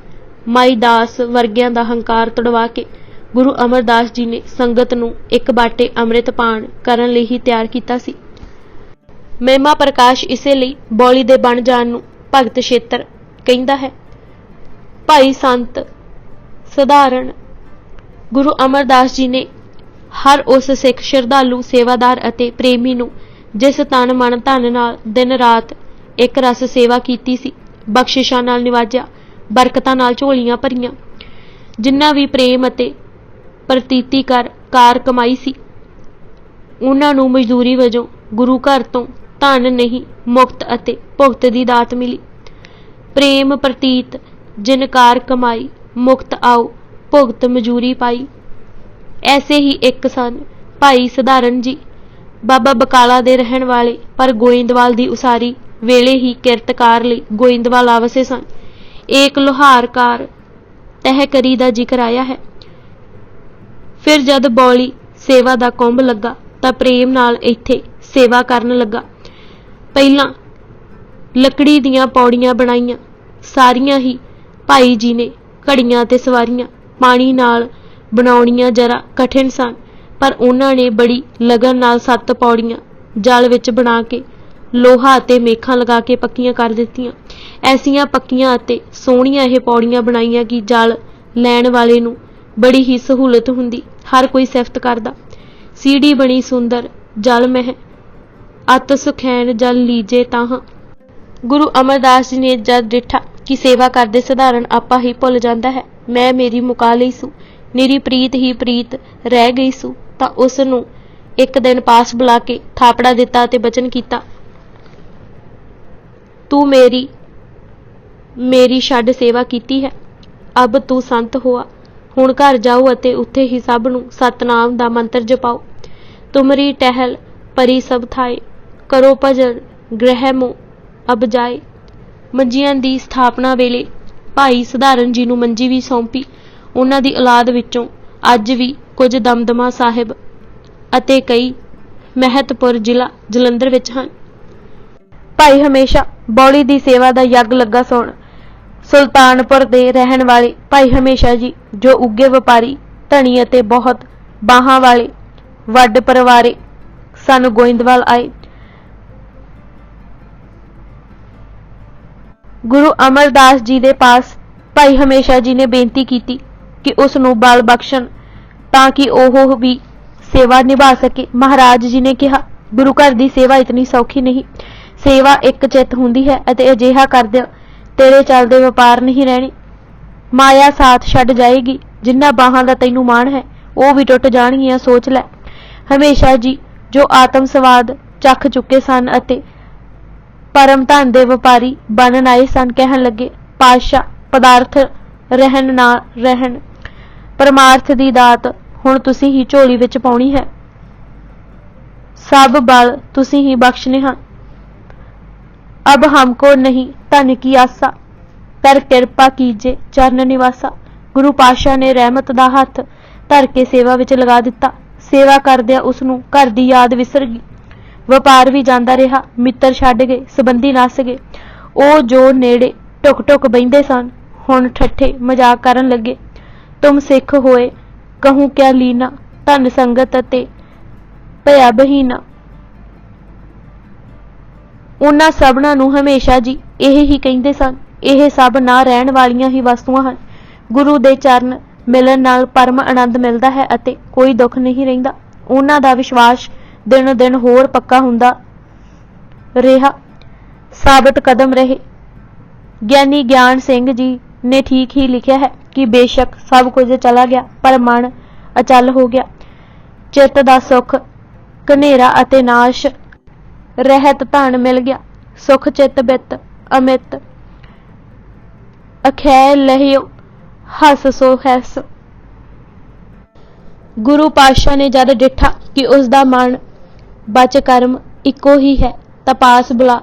ਮਾਈ ਦਾਸ ਵਰਗਿਆਂ ਦਾ ਹੰਕਾਰ ਤੁੜਵਾ ਕੇ ਗੁਰੂ ਅਮਰਦਾਸ ਜੀ ਨੇ ਸੰਗਤ ਨੂੰ ਇੱਕ ਬਾਟੇ ਅੰਮ੍ਰਿਤ ਪਾਨ ਕਰਨ ਲਈ ਹੀ ਤਿਆਰ ਕੀਤਾ ਸੀ। ਮਹਿਮਾ ਪ੍ਰਕਾਸ਼ ਇਸੇ ਲਈ ਬੌਲੀ ਦੇ ਬਣ ਜਾਣ ਨੂੰ ਭਗਤ ਛੇਤਰ ਕਹਿੰਦਾ ਹੈ। ਭਾਈ ਸੰਤ ਸਧਾਰਨ ਗੁਰੂ ਅਮਰਦਾਸ ਜੀ ਨੇ ਹਰ ਉਸ ਸਿੱਖ ਸ਼ਰਧਾਲੂ, ਸੇਵਾਦਾਰ ਅਤੇ ਪ੍ਰੇਮੀ ਨੂੰ ਜਿਸ ਤਨ ਮਨ ਧਨ ਨਾਲ ਦਿਨ ਰਾਤ ਇੱਕ ਰਸ ਸੇਵਾ ਕੀਤੀ ਸੀ, ਬਖਸ਼ਿਸ਼ਾਂ ਨਾਲ ਨਿਵਾਜਿਆ, ਬਰਕਤਾਂ ਨਾਲ ਝੋਲੀਆਂ ਭਰੀਆਂ, ਜਿਨ੍ਹਾਂ ਵੀ ਪ੍ਰੇਮ ਅਤੇ ਪ੍ਰਤੀਤੀ ਕਾਰ ਕਮਾਈ ਸੀ, ਉਹਨਾਂ ਨੂੰ ਮਜ਼ਦੂਰੀ ਵਜੋਂ ਗੁਰੂ ਘਰ ਤੋਂ ਧਨ ਨਹੀਂ ਮੁਕਤ ਅਤੇ ਭੁਗਤ ਦੀ ਦਾਤ ਮਿਲੀ। ਪ੍ਰੇਮ ਪ੍ਰਤੀਤ ਜਿਨ ਕਾਰ ਕਮਾਈ, ਮੁਕਤ ਆਓ ਭੁਗਤ ਮਜ਼ਦੂਰੀ ਪਾਈ। ਐਸੇ ਹੀ ਇੱਕ ਸਨ ਭਾਈ ਸਧਾਰਨ ਜੀ, ਬਾਬਾ ਬਕਾਲਾ ਦੇ ਰਹਿਣ ਵਾਲੇ, ਪਰ ਗੋਇੰਦਵਾਲ ਦੀ ਉਸਾਰੀ ਵੇਲੇ ਹੀ ਕਿਰਤਕਾਰ ਲਈ ਗੋਇੰਦਵਾਲ ਆ ਵਸੇ ਸਨ। ਏਕ ਲੋਹਾਰਕਾਰ ਤਹਿਕਰੀ ਦਾ ਜ਼ਿਕਰ ਆਇਆ ਹੈ। ਫਿਰ ਜਦ ਬੌਲੀ ਸੇਵਾ ਦਾ ਕੁੰਭ ਲੱਗਾ ਤਾਂ ਪ੍ਰੇਮ ਨਾਲ ਇੱਥੇ ਸੇਵਾ ਕਰਨ ਲੱਗਾ। ਪਹਿਲਾਂ ਲੱਕੜੀ ਦੀਆਂ ਪੌੜੀਆਂ ਬਣਾਈਆਂ, ਸਾਰੀਆਂ ਹੀ ਭਾਈ ਜੀ ਨੇ ਘੜੀਆਂ ਤੇ ਸਵਾਰੀਆਂ। ਪਾਣੀ ਨਾਲ ਬਣਾਉਣੀਆਂ ਜਰਾ ਕਠਿਨ ਸਨ, ਪਰ ਉਹਨਾਂ ਨੇ ਬੜੀ ਲਗਨ ਨਾਲ 7 ਪੌੜੀਆਂ ਜਲ ਵਿੱਚ ਬਣਾ ਕੇ ਲੋਹਾ ਅਤੇ ਮੇਖਾਂ ਲਗਾ ਕੇ ਪੱਕੀਆਂ ਕਰ ਦਿੱਤੀਆਂ। ਐਸੀਆਂ ਪੱਕੀਆਂ ਅਤੇ ਸੋਹਣੀਆਂ ਇਹ ਪੌੜੀਆਂ ਬਣਾਈਆਂ ਕਿ ਜਲ ਲੈਣ ਵਾਲੇ ਨੂੰ ਬੜੀ ਹੀ ਸਹੂਲਤ ਹੁੰਦੀ। ਹਰ ਕੋਈ ਸਿਫਤ ਕਰਦਾ, ਸੀੜੀ ਬਣੀ ਸੁੰਦਰ ਜਲ ਮਹਿ ਅਤ ਸੁਖੈਨ ਜਲ ਲੀਜੇ ਤਾਹਾਂ। ਗੁਰੂ ਅਮਰਦਾਸ ਜੀ ਨੇ ਜਦ ਡਿੱਠਾ ਕਿ ਸੇਵਾ ਕਰਦੇ ਸਧਾਰਨ ਆਪਾ ਹੀ ਭੁੱਲ ਜਾਂਦਾ ਹੈ, ਮੈਂ ਮੇਰੀ ਮੁਕਾ ਲਈ ਸੂ, ਮੇਰੀ ਪ੍ਰੀਤ ਹੀ ਪ੍ਰੀਤ ਰਹਿ ਗਈ ਸੂ, ਤਾਂ ਉਸ ਨੂੰ ਇੱਕ ਦਿਨ ਪਾਸ ਬੁਲਾ ਕੇ ਥਾਪੜਾ ਦਿੱਤਾ ਅਤੇ ਬਚਨ ਕੀਤਾ, ਤੂੰ ਮੇਰੀ ਛੱਡ ਸੇਵਾ ਕੀਤੀ ਹੈ, ਅਬ ਤੂੰ ਸੰਤ ਹੋਆ। ਹੁਣ ਘਰ ਜਾਓ ਅਤੇ ਉੱਥੇ ਹੀ ਸਭ ਨੂੰ ਸਤਨਾਮ ਦਾ ਮੰਤਰ ਜਪਾਓ। ਤੁਮਰੀ ਟਹਿਲ ਪਰੀ ਸਭ ਥਾਏ, ਕਰੋ ਭਜਨ ਗ੍ਰਹਿ ਮੋ ਅਬ ਜਾਏ। ਮੰਜੀਆਂ ਦੀ ਸਥਾਪਨਾ ਵੇਲੇ ਭਾਈ ਸਧਾਰਨ ਜੀ ਨੂੰ ਮੰਜੀ ਵੀ ਸੌਂਪੀ। ਉਹਨਾਂ ਦੀ ਔਲਾਦ ਵਿੱਚੋਂ ਅੱਜ ਵੀ ਕੁਝ ਦਮਦਮਾ ਸਾਹਿਬ ਅਤੇ ਕਈ ਮਹਿਤਪੁਰ ਜ਼ਿਲ੍ਹਾ ਜਲੰਧਰ ਵਿੱਚ ਹਨ। ਭਾਈ ਹਮੇਸ਼ਾ ਬੌਲੀ ਦੀ ਸੇਵਾ ਦਾ ਯੱਗ ਲੱਗਾ ਸੁਣ। ਸੁਲਤਾਨਪੁਰ ਦੇ ਰਹਿਣ ਵਾਲੇ ਭਾਈ ਹਮੇਸ਼ਾ ਜੀ, ਜੋ ਉੱਗੇ ਵਪਾਰੀ, ਧਨੀ ਅਤੇ ਬਹੁਤ ਬਾਹਾਂ ਵਾਲੇ ਵੱਡ ਪਰਿਵਾਰੇ ਸਨ, ਗੋਇੰਦਵਾਲ ਆਏ। ਗੁਰੂ ਅਮਰਦਾਸ ਜੀ ਦੇ ਪਾਸ ਭਾਈ ਹਮੇਸ਼ਾ ਜੀ ਨੇ ਬੇਨਤੀ ਕੀਤੀ ਕਿ ਉਸ ਨੂੰ ਬਲ ਬਖਸ਼ਣ ਤਾਂ ਕਿ ਉਹ ਵੀ ਸੇਵਾ ਨਿਭਾ ਸਕੇ। ਮਹਾਰਾਜ ਜੀ ਨੇ ਕਿਹਾ, ਗੁਰੂ ਘਰ ਦੀ ਸੇਵਾ ਇਤਨੀ ਸੌਖੀ ਨਹੀਂ। ਸੇਵਾ ਇੱਕ ਚਿੱਤ ਹੁੰਦੀ ਹੈ ਅਤੇ ਅਜਿਹਾ ਕਰਦਿਆਂ ਤੇਰੇ ਚੱਲਦੇ ਵਪਾਰ ਨਹੀਂ ਰਹਿਣੇ। ਮਾਇਆ ਸਾਥ ਛੱਡ ਜਾਏਗੀ। ਜਿਨ੍ਹਾਂ ਬਾਹਾਂ ਦਾ ਤੈਨੂੰ ਮਾਣ ਹੈ ਉਹ ਵੀ ਟੁੱਟ ਜਾਣਗੀਆਂ, ਸੋਚ ਲੈ। ਹਮੇਸ਼ਾ ਜੀ, ਜੋ ਆਤਮ ਸਵਾਦ ਚੱਖ ਚੁੱਕੇ ਸਨ ਅਤੇ परम धन दे व्यापारी बनन आए सन। कहन लगे, पातशाह, पदार्थ रहन ना रहन, परमार्थ दी दात हुण तुसी ही झोली विच पाउणी है। सब बल तुसी ही बख्शने हन। अब हमको नहीं धन की आसा, कर कृपा कीजे चरण निवासा। गुरु पातशाह ने रहमत दा हथ धर के सेवा विच लगा दिता। सेवा करदिया उसनूं घर दी याद विसर गई। ਵਪਾਰ ਵੀ ਜਾਂਦਾ ਰਿਹਾ, ਮਿੱਤਰ ਛੱਡ ਗਏ, ਸੰਬੰਧੀ ਨੱਸ ਗਏ। ਉਹ ਜੋ ਨੇੜੇ ਟੁਕ ਟੁਕ ਬਹਿੰਦੇ ਸਨ ਹੁਣ ਠੱਠੇ ਮਜ਼ਾਕ ਕਰਨ ਲੱਗੇ। ਤੁਮ ਸਿੱਖ ਹੋਏ ਕਹੂੰ ਕਿਆ ਲੀਨਾ, ਧਨ ਸੰਗਤ ਅਤੇ ਭਇਆ ਬਹੀਨਾ। ਉਹਨਾਂ ਸਭਨਾਂ ਨੂੰ ਹਮੇਸ਼ਾ ਜੀ ਇਹ ਹੀ ਕਹਿੰਦੇ ਸਨ। ਇਹ ਸਭ ਨਾ ਰਹਿਣ ਵਾਲੀਆਂ ਹੀ ਵਸਤੂਆਂ ਹਨ। ਗੁਰੂ ਦੇ ਚਰਨ ਮਿਲਣ ਨਾਲ ਪਰਮ ਆਨੰਦ ਮਿਲਦਾ ਹੈ ਅਤੇ ਕੋਈ ਦੁੱਖ ਨਹੀਂ ਰਹਿੰਦਾ। ਉਹਨਾਂ ਦਾ ਵਿਸ਼ਵਾਸ दिन दिन होर पक्का हुंदा रहा, साबित कदम रहे। ज्ञानी ज्ञान सिंह जी ने ठीक ही लिखा है कि बेशक सब कुछ चला गया पर मन अचल हो गया। चित्त दा सुख कनेरा अते नाश रहत धन मिल गया। सुख चित बित अमित अखै लहियो हस सो हैस। गुरु पातशाह ने जद डिठा कि उसदा मन बच कर्म इको ही है तां पास बुला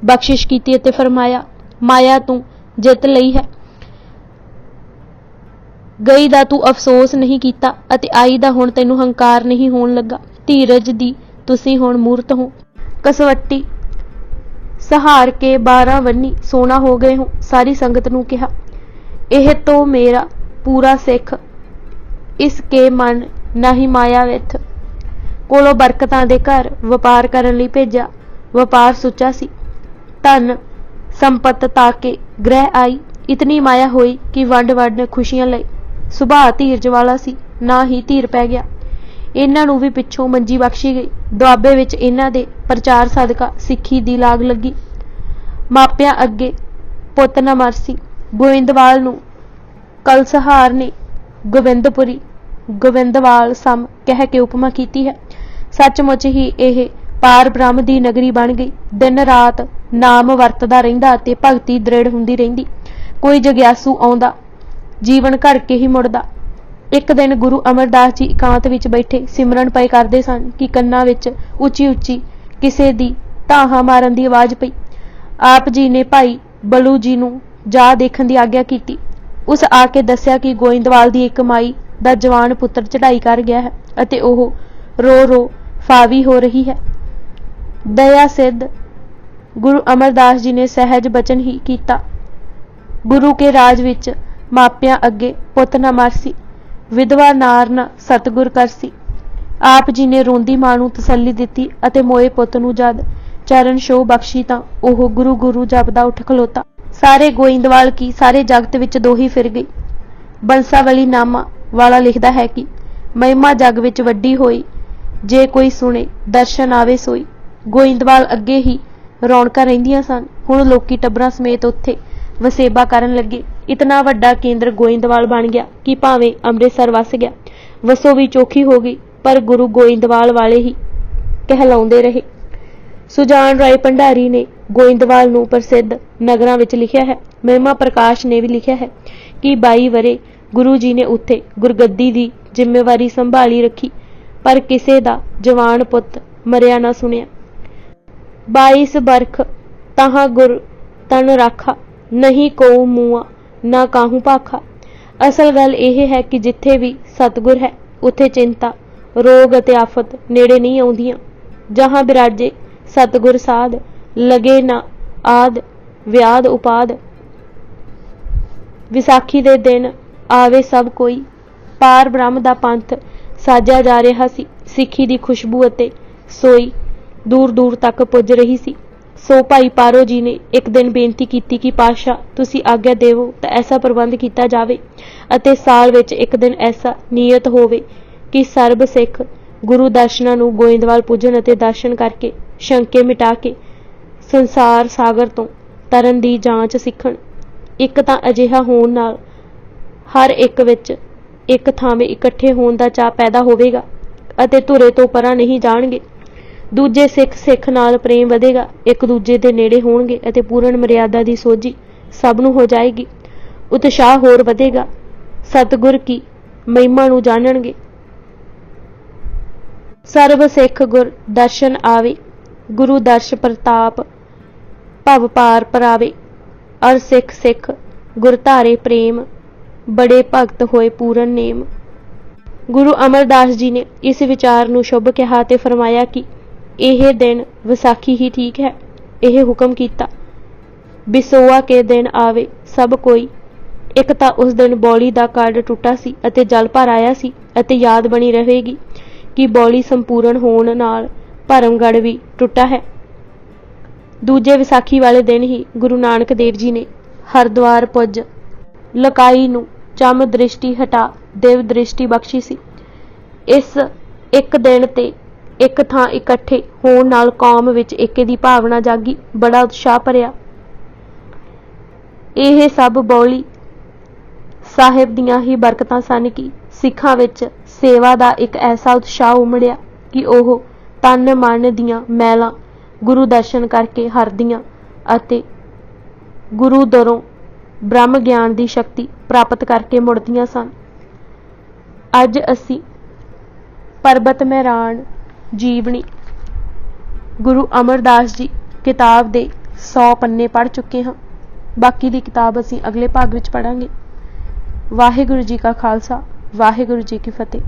बख्शिश कीती ते फरमाया, माया तू जित लई है, गई दा तू अफसोस नहीं कीता अते आई दा हुण तैनूं हंकार नहीं होण लगा। धीरज दी तुसीं हुण मूरत हो, कसवट्टी सहार के 12 वन्नी सोना हो गए हो। सारी संगत नूं कहा, एह तो मेरा पूरा सिख इसके मन नहीं माया विथ। कोलों बरकतां दे घर वपार करन लई भेजा। वपार सुचा सी, धन संपत ताके ग्रह आई। इतनी माया होई कि वंड वंड खुशियां लई। सुभाअ धीरज वाला सी, ना ही धीर पै गया। इन्हां नूं भी पिछों मंजी बख्शी गई। दुआबे विच इन्हां दे प्रचार सदका सिੱਖੀ दी लाग लगी। मापियां अगे पुੱਤ न मरसी। गोविंदवाल नूं कलसहार ने गोविंदपुरी गोविंदवाल सम कह के उपमा कीती है। सचमुच ही यह पार ब्रह्म दी नगरी बन गई। दिन रात नाम वरतदा रहिंदा ते भगती दृढ़ हुंदी रहिंदी। कोई जग्यासू आउंदा, जीवन घड़ के ही मुड़दा। एक दिन गुरु अमरदास जी एकांत विच बैठे सिमरन पए करदे सन कि कन्नां विच उची उची किसे दी धाहां मारन दी आवाज़ पई। आप जी ने भाई बलू जी नूं जा देखण दी आग्या कीती। उस आके दस्सिया कि गोइंदवाल दी एक माई दा जवान पुत्र चढ़ाई कर गया है अते ओह रो रो फावी हो रही है। दया सिद्ध गुरु अमरदास जी ने सहज बचन ही कीता। गुरु के राज विच मापियां अगे पुੱਤ न मरसी, विधवा नार न सतगुर करसी। आप जी ने रोंदी मां नूं तसल्ली दिती अते मोए पुੱਤ नूं जद चरण छो बख्शी तां ओह गुरु गुरु जपदा उठ खलोता। सारे गोइंदवाल की सारे जगत विच दोही फिर गई। बंसावली नामा वाला लिखदा है कि महिमा जग विच वड्डी होई, जे कोई सुने दर्शन आवे सोई। गोइंदवाल अगे ही रौनकां रहिंदियां सन, हुण लोकी टब्बरां समेत उत्थे वसेबा करन लगे। इतना वड्डा केंद्र गोइंदवाल बन गया कि भावें अमृतसर वस गया। वसो भी चौखी हो गई पर गुरु गोइंदवाल वाले ही कहलाउंदे रहे। सुजान राय भंडारी ने गोइंदवाल नूं प्रसिद्ध नगरां विच लिखिया है। महिमा प्रकाश ने भी लिखिया है कि 22 वरे गुरु जी ने उत्थे गुरगद्दी दी जिम्मेवारी संभाली रखी पर किसे दा जवान पुੱਤ मरिया ना सुनिया। 22 बरख तहां गुर तन राखा, नहीं को मूआ ना काहू भाखा। असल गल यह है कि जिथे भी सतगुर है उत्थे चिंता रोग अते आफत नेड़े नहीं आउंदियां। जहां बिराजे सतगुर साध, लगे ना आद व्याध उपाद। विसाखी दे दिन आवे सब कोई, पार ब्रह्म दा पंथ साजा जा रहा सी। सिੱਖੀ दी खुशबू अते सोई दूर दूर तक पुज रही सी। सो भाई पारो जी ने एक दिन बेनती की कि पातशाह तुसी आग्ञा देवो तो ऐसा प्रबंध किया जावे अते साल विच एक दिन ऐसा नियत होवे कि सर्ब सिख गुरु दर्शनां नूं गोइंदवाल पूजन अते दर्शन करके शंके मिटा के संसार सागर तो तरन दी जांच सीखण। एक तां अजिहा होण नाल हर एक विच एक थावें इकट्ठे होण दा चाह पैदा होवेगा अते धुरे तो परां नहीं जाणगे। ਦੂਜੇ ਸਿੱਖ ਨਾਲ ਪ੍ਰੇਮ ਵਧੇਗਾ, ਇੱਕ ਦੂਜੇ ਦੇ ਨੇੜੇ ਹੋਣਗੇ ਅਤੇ ਪੂਰਨ ਮਰਿਆਦਾ ਦੀ ਸੋਝੀ ਸਭ ਨੂੰ ਹੋ ਜਾਏਗੀ। ਉਤਸ਼ਾਹ ਹੋਰ ਵਧੇਗਾ, ਸਤਿਗੁਰ ਕੀ ਮਹਿਮਾ ਨੂੰ ਜਾਣਨਗੇ। ਸਰਬ ਸਿੱਖ ਗੁਰ ਦਰਸ਼ਨ ਆਵੇ, ਗੁਰੂ ਦਰਸ਼ ਪ੍ਰਤਾਪ ਭਵ ਪਾਰ ਪਰਾਵੇ। ਅਰ ਸਿੱਖ ਗੁਰ ਧਾਰੇ ਪ੍ਰੇਮ, ਬੜੇ ਭਗਤ ਹੋਏ ਪੂਰਨ ਨੇਮ। ਗੁਰੂ ਅਮਰਦਾਸ ਜੀ ਨੇ ਇਸ ਵਿਚਾਰ ਨੂੰ ਸ਼ੁਭ ਕਿਹਾ ਤੇ ਫਰਮਾਇਆ ਕਿ ਇਹ ਦਿਨ ਵਿਸਾਖੀ ਹੀ ਠੀਕ ਹੈ। ਇਹ ਹੁਕਮ ਕੀਤਾ, ਬਿਸੋਆ ਕੇ ਦਿਨ ਆਵੇ ਸਭ ਕੋਈ। ਇੱਕ ਤਾਂ ਉਸ ਦਿਨ ਬੌਲੀ ਦਾ ਕਾਰਡ ਟੁੱਟਾ ਸੀ ਅਤੇ ਜਲ ਭਰ ਆਇਆ ਸੀ ਅਤੇ ਯਾਦ ਬਣੀ ਰਹੇਗੀ ਕਿ ਬੌਲੀ ਸੰਪੂਰਨ ਹੋਣ ਨਾਲ ਭਰਮਗੜ੍ਹ ਵੀ ਟੁੱਟਾ ਹੈ। ਦੂਜੇ ਵਿਸਾਖੀ ਵਾਲੇ ਦਿਨ ਹੀ ਗੁਰੂ ਨਾਨਕ ਦੇਵ ਜੀ ਨੇ ਹਰਿਦੁਆਰ ਪੁੱਜ ਲਕਾਈ ਨੂੰ ਚਮ ਦ੍ਰਿਸ਼ਟੀ ਹਟਾ ਦਿਵ ਦ੍ਰਿਸ਼ਟੀ ਬਖਸ਼ੀ ਸੀ। ਇਸ ਇੱਕ ਦਿਨ ਤੇ ਇੱਕ ਥਾਂ ਇਕੱਠੇ ਹੋਣ ਨਾਲ ਕੌਮ ਵਿੱਚ ਏਕੇ ਦੀ ਭਾਵਨਾ ਜਾਗੀ, ਬੜਾ ਉਤਸ਼ਾਹ ਭਰਿਆ। ਇਹ ਸਭ ਬੌਲੀ ਸਾਹਿਬ ਦੀਆਂ ਹੀ ਬਰਕਤਾਂ ਸਨ ਕਿ ਸਿੱਖਾਂ ਵਿੱਚ ਸੇਵਾ ਦਾ ਇੱਕ ਐਸਾ ਉਤਸ਼ਾਹ ਉਮੜਿਆ ਕਿ ਉਹ ਤਨ ਮਨ ਦੀਆਂ ਮੈਲਾਂ ਗੁਰੂ ਦਰਸ਼ਨ ਕਰਕੇ ਹਰਦੀਆਂ ਅਤੇ ਗੁਰੂ ਦਰੋਂ ਬ੍ਰਹਮ ਗਿਆਨ ਦੀ ਸ਼ਕਤੀ ਪ੍ਰਾਪਤ ਕਰਕੇ ਮੁੜਦੀਆਂ ਸਨ। ਅੱਜ ਅਸੀਂ ਪਰਬਤ ਮਹਿਰਾਣ ਜੀਵਨੀ ਗੁਰੂ ਅਮਰਦਾਸ ਜੀ ਕਿਤਾਬ ਦੇ 100 ਪੰਨੇ ਪੜ੍ਹ ਚੁੱਕੇ ਹਾਂ। ਬਾਕੀ ਦੀ ਕਿਤਾਬ ਅਸੀਂ ਅਗਲੇ ਭਾਗ ਵਿੱਚ ਪੜ੍ਹਾਂਗੇ। ਵਾਹਿਗੁਰੂ ਜੀ ਕਾ ਖਾਲਸਾ, ਵਾਹਿਗੁਰੂ ਜੀ ਕੀ ਫਤਿਹ।